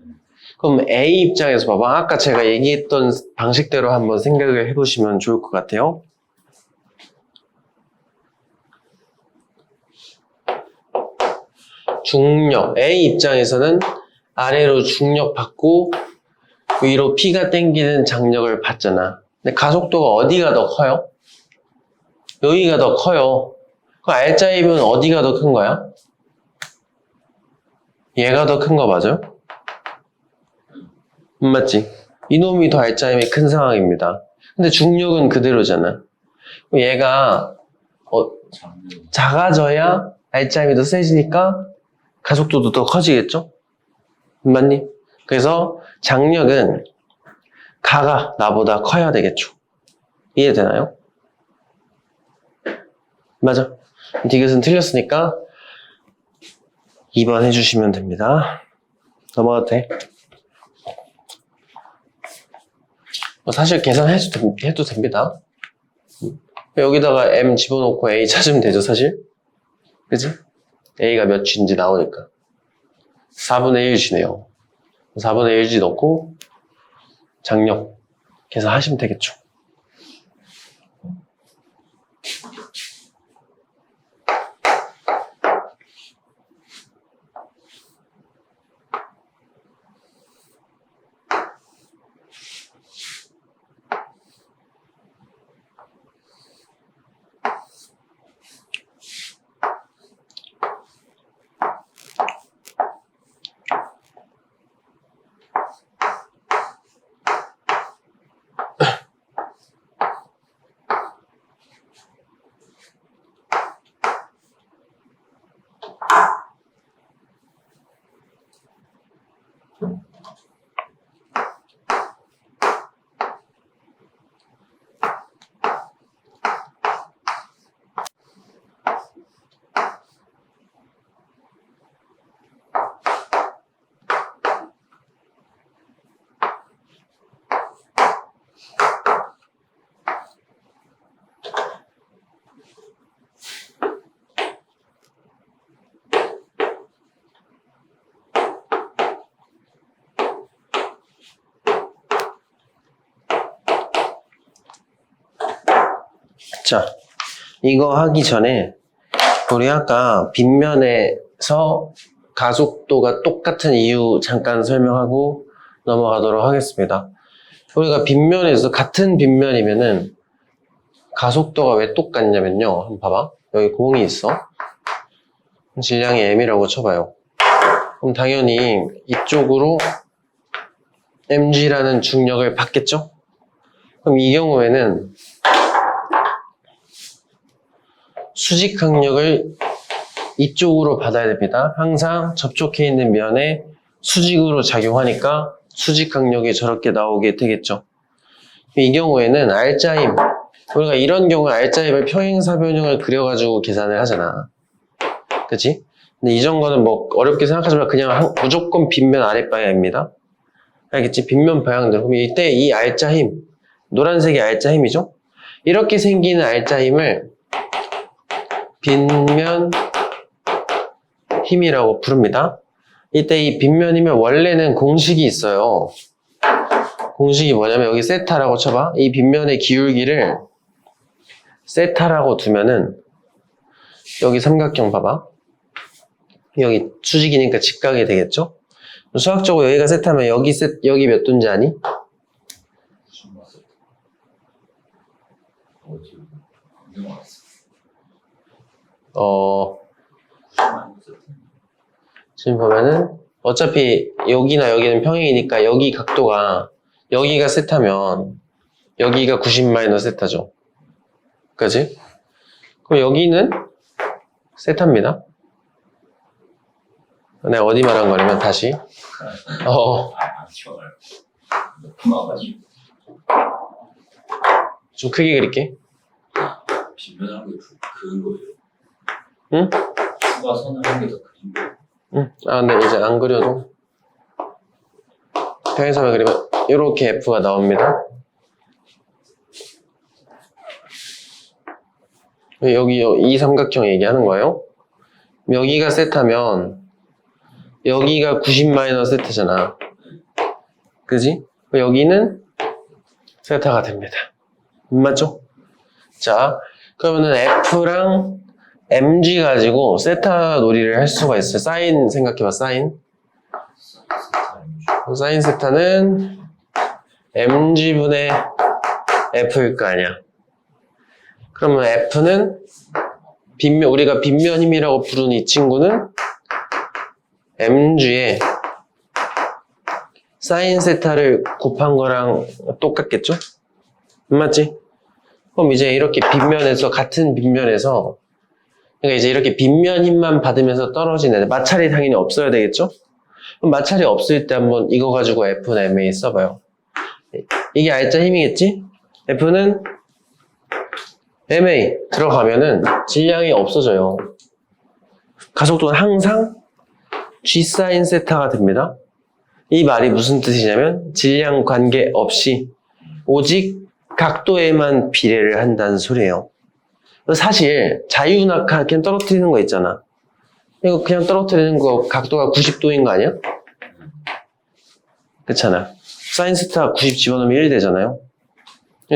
Speaker 1: 그럼 A 입장에서 봐봐. 아까 제가 얘기했던 방식대로 한번 생각을 해보시면 좋을 것 같아요. 중력. A 입장에서는 아래로 중력 받고 위로 P가 당기는 장력을 받잖아. 근데 가속도가 어디가 더 커요? 여기가 더 커요. 그 R자임은 어디가 더 큰 거야? 얘가 더 큰 거 맞아요? 맞지? 이놈이 더 R자임이 큰 상황입니다. 근데 중력은 그대로잖아. 그럼 얘가 작아져야 R자임이 더 세지니까 가속도도 더 커지겠죠? 맞니? 그래서 장력은 가가 나보다 커야 되겠죠. 이해되나요? 맞아. 디귿은 틀렸으니까 2번 해주시면 됩니다. 넘어가도 돼. 사실 계산해도 됩니다. 여기다가 M 집어넣고 A 찾으면 되죠, 사실. 그치? A가 몇 G인지 나오니까. 4분의 1G네요. 4분의 1G 넣고 장력 계산하시면 되겠죠. 자, 이거 하기 전에 우리 아까 빗면에서 가속도가 똑같은 이유 잠깐 설명하고 넘어가도록 하겠습니다. 우리가 빗면에서 같은 빗면이면은 가속도가 왜 똑같냐면요. 한번 봐봐. 여기 공이 있어. 질량이 m이라고 쳐봐요. 그럼 당연히 이쪽으로 mg라는 중력을 받겠죠? 그럼 이 경우에는 수직 강력을 이쪽으로 받아야 됩니다. 항상 접촉해 있는 면에 수직으로 작용하니까 수직 강력이 저렇게 나오게 되겠죠. 이 경우에는 R자임, 우리가 이런 경우에 R자임을 평행사변형을 그려가지고 계산을 하잖아. 그치? 근데 이전 거는 뭐 어렵게 생각하지 마. 그냥 무조건 빗면 아랫방향입니다. 알겠지? 빗면 방향대로. 그럼 이때 이 R자임, 노란색이 R자임이죠? 이렇게 생기는 R자임을 빗면 힘이라고 부릅니다. 이때 이 빗면이면 원래는 공식이 있어요. 공식이 뭐냐면 여기 세타라고 쳐봐. 이 빗면의 기울기를 세타라고 두면은 여기 삼각형 봐봐. 여기 수직이니까 직각이 되겠죠? 수학적으로 여기가 세타면 여기 몇 도인지 아니? 지금 보면은 어차피 여기나 여기는 평행이니까 여기 각도가 여기가 세타면 여기가 90-세타죠. 그치? 그럼 여기는 세타입니다. 내가 어디 말한 거냐면 다시 좀 크게 그릴게.
Speaker 2: 빗면한 게 그은 거예요.
Speaker 1: 응?
Speaker 2: 추가 선을 한 게 더 그린 거예요.
Speaker 1: 응. 아, 근데 이제 안 그려도 평행선을 그리면 이렇게 F가 나옵니다. 여기 이 삼각형 얘기하는 거예요. 여기가 세타면 여기가 90 마이너스 세타잖아. 그지? 여기는 세타가 됩니다. 맞죠? 자, 그러면은 F랑 mg 가지고 세타 놀이를 할 수가 있어요. 사인 생각해봐, 사인. 사인 세타는 mg분의 f일 거 아니야. 그러면 f는 우리가 빗면 힘이라고 부르는 이 친구는 mg에 사인 세타를 곱한 거랑 똑같겠죠? 맞지? 그럼 이제 이렇게 빗면에서, 같은 빗면에서, 그러니까 이제 이렇게 빗면 힘만 받으면서 떨어지는 마찰이 당연히 없어야 되겠죠? 그럼 마찰이 없을 때 한번 이거 가지고 F는 MA 써봐요. 이게 R자 힘이겠지? F는 MA 들어가면은 질량이 없어져요. 가속도는 항상 G 사인 세타가 됩니다. 이 말이 무슨 뜻이냐면 질량 관계 없이 오직 각도에만 비례를 한다는 소리예요. 사실 자유낙하 그냥 떨어뜨리는 거 있잖아. 이거 그냥 떨어뜨리는 거 각도가 90도인 거 아니야? 그렇잖아. 사인 세타 90 집어넣으면 1 되잖아요.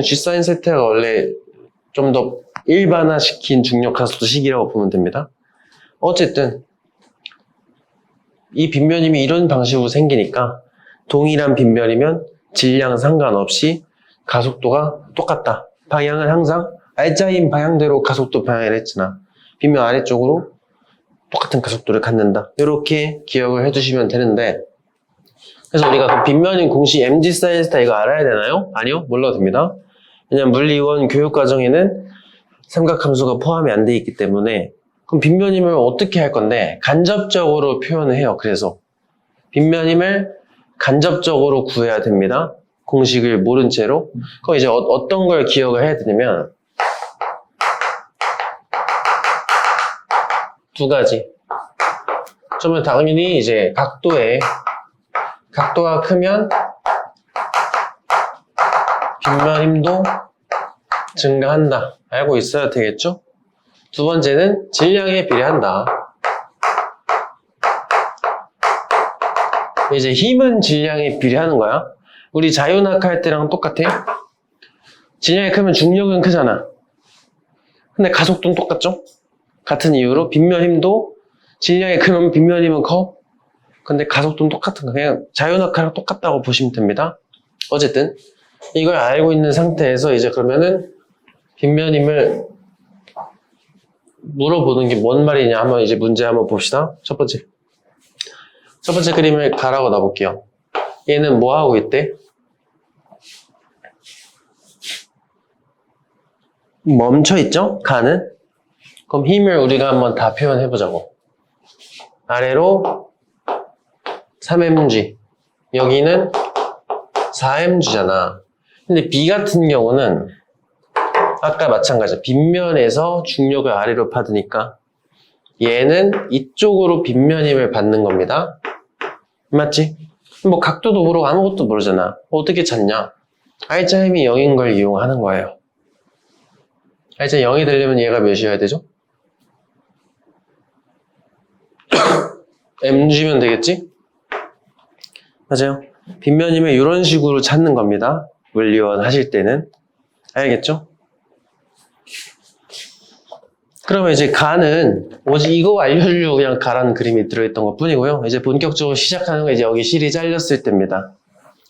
Speaker 1: G 사인 세타가 원래 좀 더 일반화시킨 중력 가속도 식이라고 보면 됩니다. 어쨌든 이 빗면임이 이런 방식으로 생기니까 동일한 빗면이면 질량 상관없이 가속도가 똑같다. 방향은 항상 R자인 방향대로 가속도 방향을 했잖아. 빗면 아래쪽으로 똑같은 가속도를 갖는다. 이렇게 기억을 해두시면 되는데, 그래서 우리가 그 빗면인 공식 mg 사인 세타 이거 알아야 되나요? 아니요, 몰라도 됩니다. 왜냐면 물리원 교육과정에는 삼각함수가 포함이 안 돼 있기 때문에. 그럼 빗면임을 어떻게 할 건데 간접적으로 표현을 해요. 그래서 빗면임을 간접적으로 구해야 됩니다. 공식을 모른 채로. 그럼 이제 어떤 걸 기억을 해야 되냐면 두 가지. 그러면 당연히 이제 각도가 크면 빗면 힘도 증가한다. 알고 있어야 되겠죠? 두 번째는 질량에 비례한다. 이제 힘은 질량에 비례하는 거야. 우리 자유낙하 할 때랑 똑같아. 질량이 크면 중력은 크잖아. 근데 가속도는 똑같죠? 같은 이유로 빗면 힘도 질량이 크면 빗면 힘은 커. 근데 가속도는 똑같은 거. 그냥 자유낙하랑 똑같다고 보시면 됩니다. 어쨌든 이걸 알고 있는 상태에서 이제 그러면은 빗면 힘을 물어보는 게 뭔 말이냐 한번 이제 문제 한번 봅시다. 첫 번째 그림을 가라고 놔볼게요. 얘는 뭐 하고 있대? 멈춰 있죠? 가는? 그럼 힘을 우리가 한번 다 표현해 보자고. 아래로 3mg, 여기는 4mg잖아. 근데 B 같은 경우는 아까 마찬가지야. 빗면에서 중력을 아래로 받으니까 얘는 이쪽으로 빗면 힘을 받는 겁니다. 맞지? 뭐 각도도 모르고 아무것도 모르잖아. 어떻게 찾냐? R자 힘이 0인 걸 이용하는 거예요. R자 0이 되려면 얘가 몇이어야 되죠? mg면 되겠지? 맞아요. 빗면 힘을 이런 식으로 찾는 겁니다. 물리원 하실 때는. 알겠죠? 그러면 이제 가는 오직 이거 알려주려고 그냥 가라는 그림이 들어있던 것 뿐이고요. 이제 본격적으로 시작하는 건 이제 여기 실이 잘렸을 때입니다.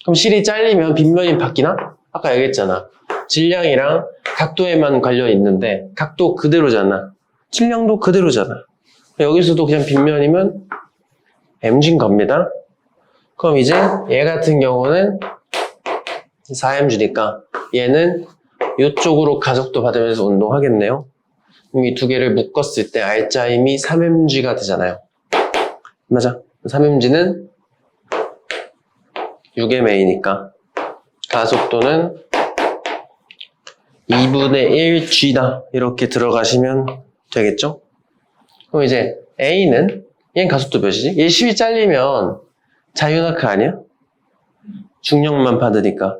Speaker 1: 그럼 실이 잘리면 빗면이 바뀌나? 아까 얘기했잖아. 질량이랑 각도에만 관련 있는데 각도 그대로잖아. 질량도 그대로잖아. 여기서도 그냥 빗면이면 mg인 겁니다. 그럼 이제 얘 같은 경우는 4mg니까 얘는 이쪽으로 가속도 받으면서 운동하겠네요. 그럼 이 두 개를 묶었을 때 R자 힘이 3mg가 되잖아요. 맞아. 3mg는 6mA니까 가속도는 2분의 1g다. 이렇게 들어가시면 되겠죠? 그럼 이제 A는 얘는 가속도 몇이지? 얘 10이 잘리면 자유낙하 아니야? 중력만 받으니까.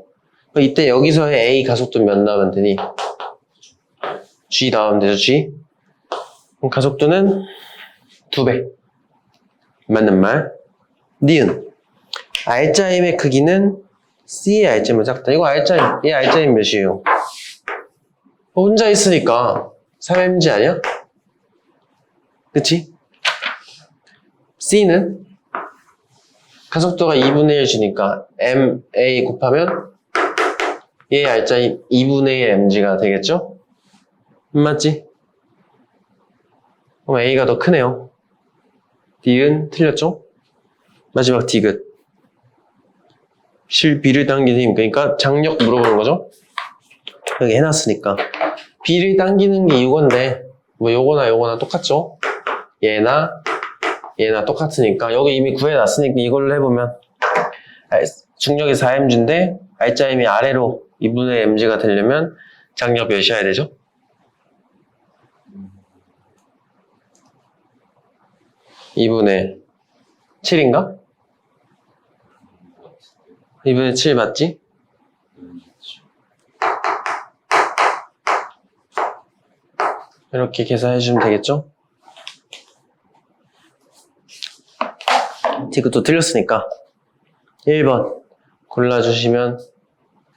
Speaker 1: 이때 여기서의 A 가속도 몇 나오면 되니? G 나오면 되죠, G. 그럼 가속도는 2배. 맞는 말. 니은. R자임의 크기는 C의 R자임보다 작다. 이거 R자임, 얘 R자임 몇이에요? 혼자 있으니까 3mg 아니야? 그치? C는 가속도가 2분의 1주니까 MA 곱하면 얘의 R자임 2분의 1 mg가 되겠죠? 맞지? 그럼 A가 더 크네요. D은 틀렸죠? 마지막 D끝. B를 당기는 힘. 그러니까 장력 물어보는 거죠? 여기 해놨으니까. B를 당기는 게 이건데, 뭐 요거나 똑같죠? 얘나 똑같으니까. 여기 이미 구해놨으니까 이걸로 해보면. 중력이 4mg인데, R자임이 아래로 2분의 mg가 되려면 장력 몇이어야 되죠? 2분의 7인가? 2분의 7 맞지? 이렇게 계산해주면 되겠죠? D도 틀렸으니까 1번 골라주시면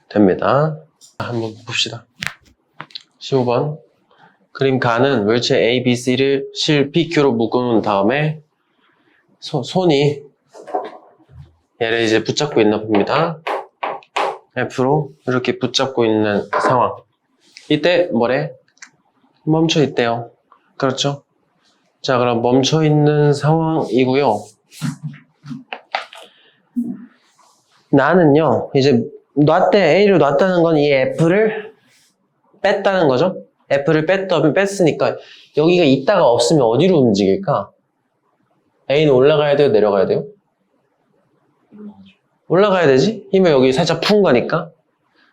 Speaker 1: 됩니다. 한번 봅시다. 15번 그림 가는 물체 A, B, C를 실 PQ로 묶어놓은 다음에 손이 얘를 이제 붙잡고 있나 봅니다. F로 이렇게 붙잡고 있는 상황. 이때 뭐래? 멈춰 있대요. 그렇죠? 자, 그럼 멈춰 있는 상황이고요. 나는요, 이제 A를 놨다는 건 이 F를 뺐다는 거죠? F를 뺐으니까 여기가 있다가 없으면 어디로 움직일까? A는 올라가야 돼요? 내려가야 돼요? 올라가야 되지? 힘을 여기 살짝 푼 거니까.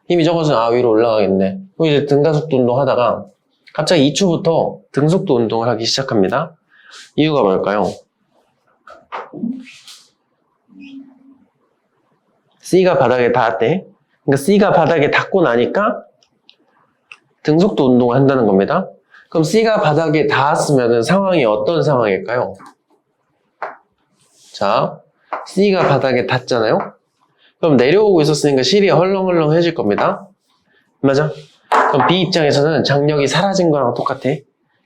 Speaker 1: 힘이 적어서 위로 올라가겠네. 그럼 이제 등가속도 운동 하다가 갑자기 2초부터 등속도 운동을 하기 시작합니다. 이유가 뭘까요? C가 바닥에 닿았대. 그러니까 C가 바닥에 닿고 나니까 등속도 운동을 한다는 겁니다. 그럼 C가 바닥에 닿았으면 상황이 어떤 상황일까요? 자, C가 바닥에 닿잖아요? 그럼 내려오고 있었으니까 실이 헐렁헐렁해질 겁니다. 맞아? 그럼 B 입장에서는 장력이 사라진 거랑 똑같아.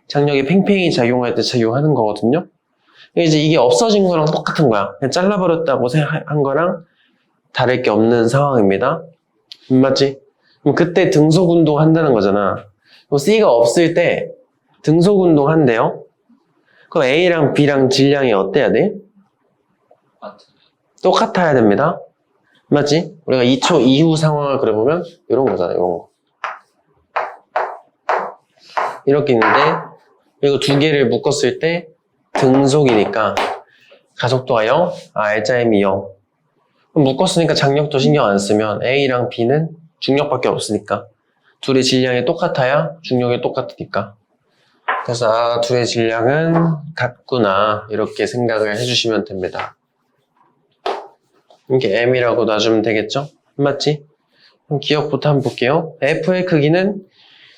Speaker 1: 장력이 팽팽히 작용할 때 작용하는 거거든요. 이제 이게 없어진 거랑 똑같은 거야. 그냥 잘라버렸다고 한 거랑 다를 게 없는 상황입니다. 맞지? 그럼 그때 등속 운동 한다는 거잖아. 그럼 C가 없을 때 등속 운동 한대요. 그럼 A랑 B랑 질량이 어때야 돼? 똑같아야 됩니다. 맞지? 우리가 2초 이후 상황을 그려보면 이런 거잖아, 이런 거. 이렇게 있는데 이거 두 개를 묶었을 때 등속이니까 가속도가 0, R자임이 0. 그럼 묶었으니까 장력도 신경 안 쓰면 A랑 B는 중력밖에 없으니까 둘의 질량이 똑같아야 중력이 똑같으니까. 그래서 둘의 질량은 같구나 이렇게 생각을 해주시면 됩니다. 이렇게 M이라고 놔주면 되겠죠? 맞지? 그럼 기억부터 한번 볼게요. F의 크기는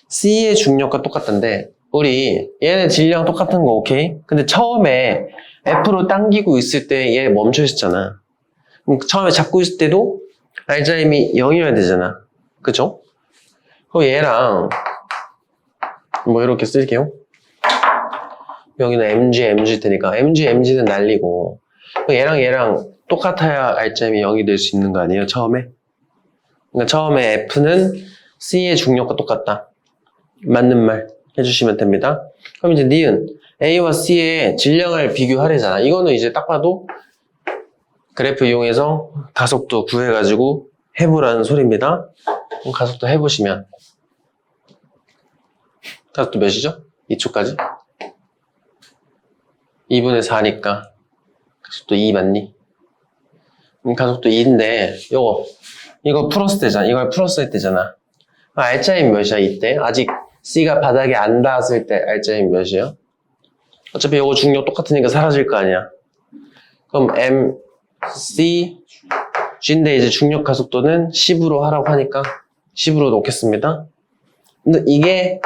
Speaker 1: C의 중력과 똑같던데 우리 얘네 질량 똑같은 거 오케이? 근데 처음에 F로 당기고 있을 때 얘 멈춰 있었잖아. 그럼 처음에 잡고 있을 때도 R자임이 0이어야 되잖아. 그죠? 그럼 얘랑 뭐 이렇게 쓸게요. 여기는 MG 테니까 MG는 날리고 얘랑 똑같아야 R자임이 0이 될 수 있는 거 아니에요? 처음에? 그러니까 처음에 F는 C의 중력과 똑같다. 맞는 말 해주시면 됩니다. 그럼 이제 니은 A와 C의 질량을 비교하래잖아. 이거는 이제 딱 봐도 그래프 이용해서 가속도 구해가지고 해보라는 소리입니다. 그럼 가속도 해보시면 가속도 몇이죠? 2초까지? 2분의 4니까 가속도 2 맞니? 가속도 2인데 이거 플러스 되잖아. 이걸 플러스 할 때잖아. R자임 몇이야 이때? 아직 C가 바닥에 안 닿았을 때 R자임 몇이에요? 어차피 이거 중력 똑같으니까 사라질 거 아니야. 그럼 M, C, G인데 이제 중력 가속도는 10으로 하라고 하니까 10으로 놓겠습니다. 근데 이게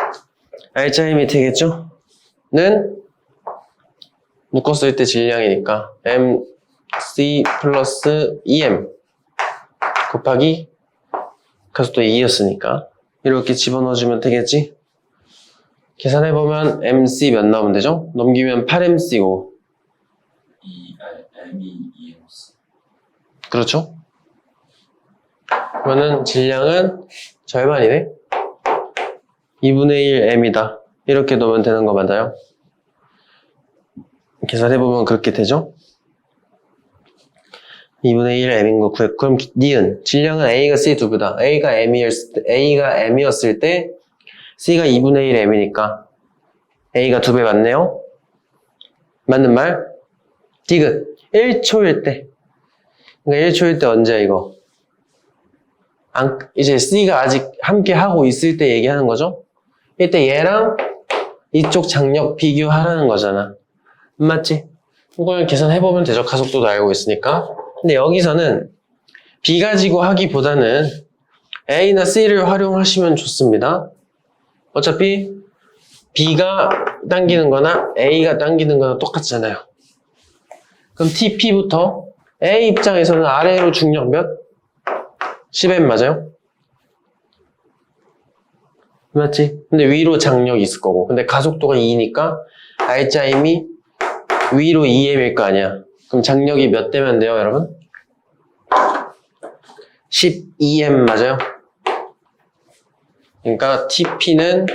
Speaker 1: R자임이 되겠죠? 는 묶었을 때 질량이니까 MC 플러스 EM 곱하기 가속도 2였으니까 이렇게 집어넣어주면 되겠지? 계산해보면 MC 몇 나오면 되죠? 넘기면 8MC고
Speaker 2: M이 EMC.
Speaker 1: 그렇죠? 그러면 질량은 절반이네? 2분의 1 M이다 이렇게 놓으면 되는 거 맞아요? 계산해보면 그렇게 되죠? 2분의 1 M인 거 구했고 그럼 니은 질량은 A가 C 두배다 A가 M이었을 때 C가 2분의 1 M이니까 A가 2배 맞네요? 맞는 말? 디귿 1초일 때 그러니까 1초일 때 언제야 이거? 이제 C가 아직 함께 하고 있을 때 얘기하는 거죠? 이때 얘랑 이쪽 장력 비교하라는 거잖아 맞지? 이걸 계산해보면 되죠 가속도도 알고 있으니까 근데 여기서는 B 가지고 하기보다는 A나 C를 활용하시면 좋습니다 어차피 B가 당기는 거나 A가 당기는 거나 똑같잖아요 그럼 TP부터 A 입장에서는 아래로 중력 몇? 10M 맞아요? 맞지? 근데 위로 장력이 있을 거고 근데 가속도가 2니까 R자임이 위로 2M일 거 아니야 그럼 장력이 몇 대면 돼요 여러분? 12M 맞아요? 그러니까 TP는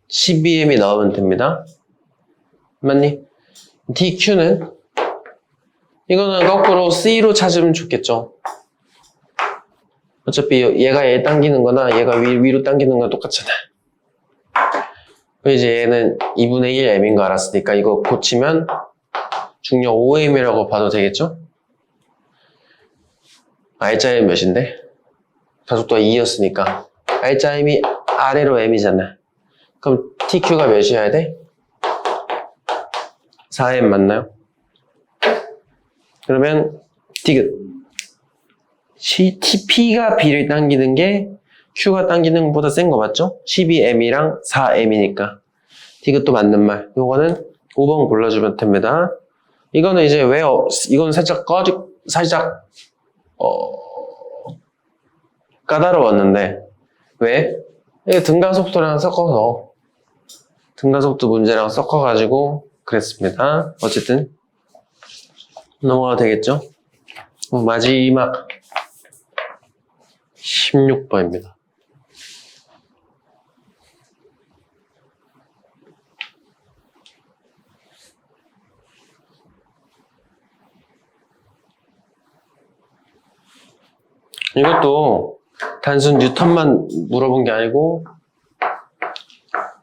Speaker 1: 12M이 나오면 됩니다 맞니? DQ는 이거는 거꾸로 C로 찾으면 좋겠죠 어차피 얘가 얘 당기는 거나 얘가 위로 당기는 거나 똑같잖아 이제 얘는 2분의 1 M인 거 알았으니까 이거 고치면 중력 5M이라고 봐도 되겠죠? R자임 몇인데? 가속도가 2였으니까 R자임이 아래로 M이잖아 그럼 TQ가 몇이어야 돼? 4M 맞나요? 그러면 디귿 TP가 B를 당기는 게 Q가 당기는 것보다 센 거 맞죠? 12M이랑 4M이니까 디귿도 맞는 말 요거는 5번 골라주면 됩니다 이거는 이제 이건 살짝 까다로웠는데 왜? 이게 등가속도랑 섞어서 등가속도 문제랑 섞어가지고 그랬습니다 어쨌든 넘어가도 되겠죠? 마지막 16번입니다 이것도 단순 뉴턴만 물어본 게 아니고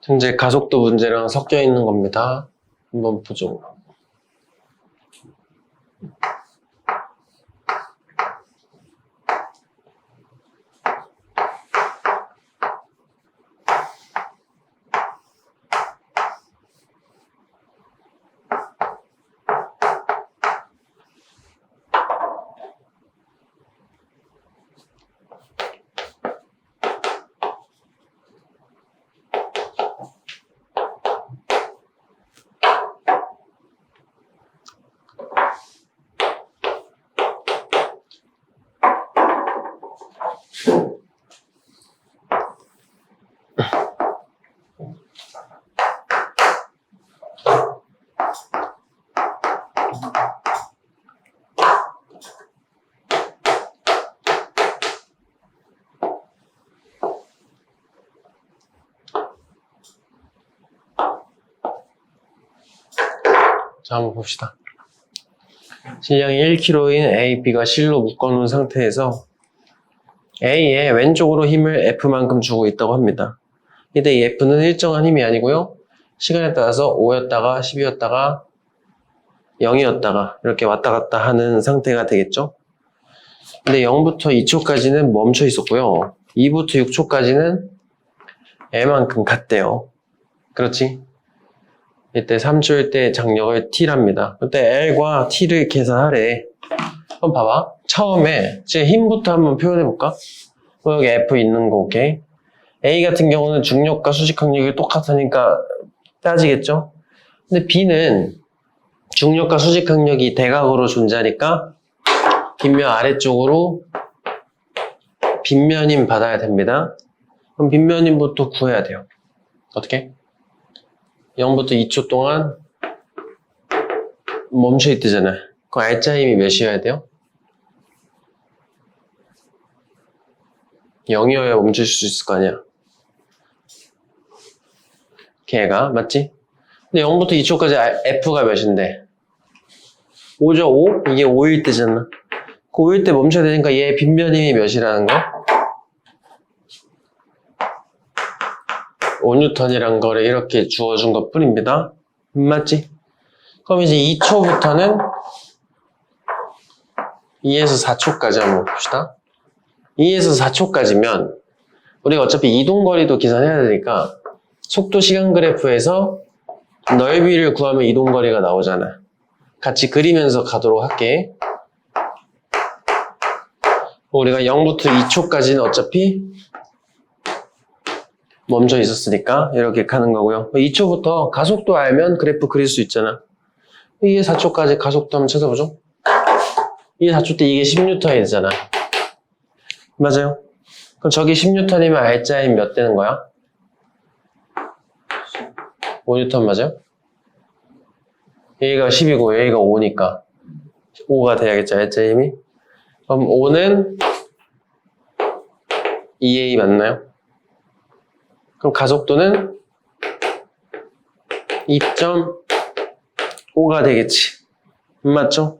Speaker 1: 현재 가속도 문제랑 섞여 있는 겁니다. 한번 보죠. 자, 한번 봅시다. 질량이 1kg인 A, B가 실로 묶어놓은 상태에서 A의 왼쪽으로 힘을 F만큼 주고 있다고 합니다. 이때 이 F는 일정한 힘이 아니고요. 시간에 따라서 5였다가 10이었다가 0이었다가 이렇게 왔다 갔다 하는 상태가 되겠죠. 근데 0부터 2초까지는 멈춰 있었고요. 2부터 6초까지는 L만큼 갔대요. 그렇지? 이때 3초일 때 장력을 T랍니다. 그때 L과 T를 계산하래. 한번 봐봐. 처음에 제 힘부터 한번 표현해볼까? 여기 F 있는 거 오케이? A 같은 경우는 중력과 수직 항력이 똑같으니까 따지겠죠? 근데 B는 중력과 수직 항력이 대각으로 존재하니까 빗면 아래쪽으로 빗면임 받아야 됩니다. 그럼 빗면임부터 구해야 돼요. 어떻게? 0부터 2초 동안 멈춰 있대잖아. 그 R자임이 몇이어야 돼요? 0이어야 멈출 수 있을 거 아니야. 걔가 맞지? 근데 0부터 2초까지 F가 몇인데? 5죠, 5? 이게 5일 때잖아. 그 5일 때 멈춰야 되니까 얘 빗면임이 몇이라는 거? 5N이란 거를 이렇게 주어준 것 뿐입니다. 맞지? 그럼 이제 2초부터는 2에서 4초까지 한번 봅시다. 2에서 4초까지면 우리가 어차피 이동거리도 계산해야 되니까 속도 시간 그래프에서 넓이를 구하면 이동거리가 나오잖아. 같이 그리면서 가도록 할게. 우리가 0부터 2초까지는 어차피 멈춰 있었으니까 이렇게 가는 거고요. 2초부터 가속도 알면 그래프 그릴 수 있잖아. 2에 4초까지 가속도 한번 찾아보죠. 2에 4초 때 이게 10N이 되잖아. 맞아요? 그럼 저기 10N이면 R자임 몇 되는 거야? 5N 맞아요? 여기가 10이고 여기가 5니까 5가 돼야겠죠, R자임이? 그럼 5는 2A 맞나요? 그럼 가속도는 2.5가 되겠지. 맞죠?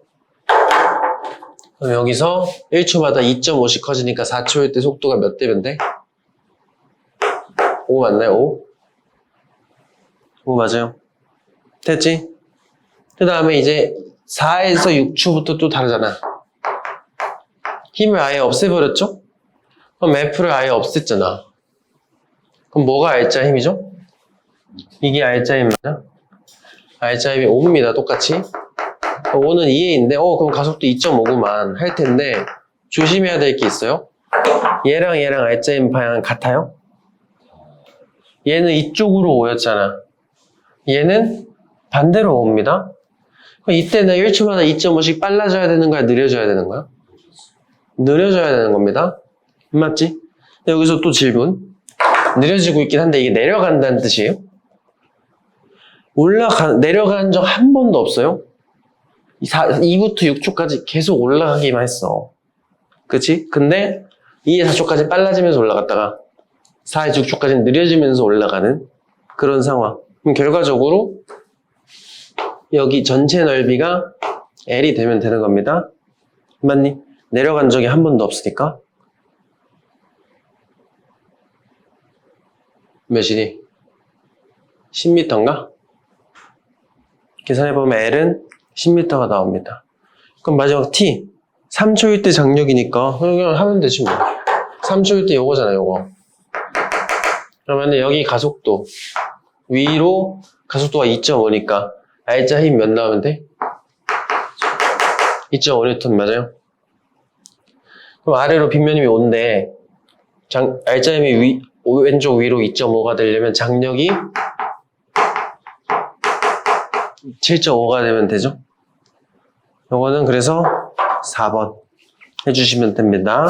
Speaker 1: 그럼 여기서 1초마다 2.5씩 커지니까 4초일 때 속도가 몇 대면 돼? 5 맞나요? 5? 5 맞아요. 됐지? 그 다음에 이제 4에서 6초부터 또 다르잖아. 힘을 아예 없애버렸죠? 그럼 F를 아예 없앴잖아. 그럼 뭐가 R자 힘이죠? 이게 R자 힘 맞아? R자 힘이 5입니다. 똑같이. 5는 2A인데 그럼 가속도 2.5구만 할 텐데 조심해야 될 게 있어요. 얘랑 R자 힘 방향은 같아요? 얘는 이쪽으로 5였잖아. 얘는 반대로 5입니다. 그럼 이때는 1초마다 2.5씩 빨라져야 되는 거야? 느려져야 되는 거야? 느려져야 되는 겁니다. 맞지? 여기서 또 질문. 느려지고 있긴 한데 이게 내려간다는 뜻이에요? 내려간 적 한 번도 없어요? 2부터 6초까지 계속 올라가기만 했어. 그치? 근데 2에서 4초까지 빨라지면서 올라갔다가 4에서 6초까지는 느려지면서 올라가는 그런 상황. 그럼 결과적으로 여기 전체 넓이가 L이 되면 되는 겁니다. 맞니? 내려간 적이 한 번도 없으니까. 몇이니? 10m인가? 계산해보면 L은 10m가 나옵니다. 그럼 마지막 T. 3초일 때 장력이니까 그냥 하면 되지 뭐. 3초일 때 요거잖아, 요거. 그러면 여기 가속도. 위로 가속도가 2.5니까 R자 힘 몇 나오면 돼? 2.5N 맞아요? 그럼 아래로 빗면임이 5인데 R자 힘이 왼쪽 위로 2.5가 되려면 장력이 7.5가 되면 되죠? 요거는 그래서 4번 해주시면 됩니다.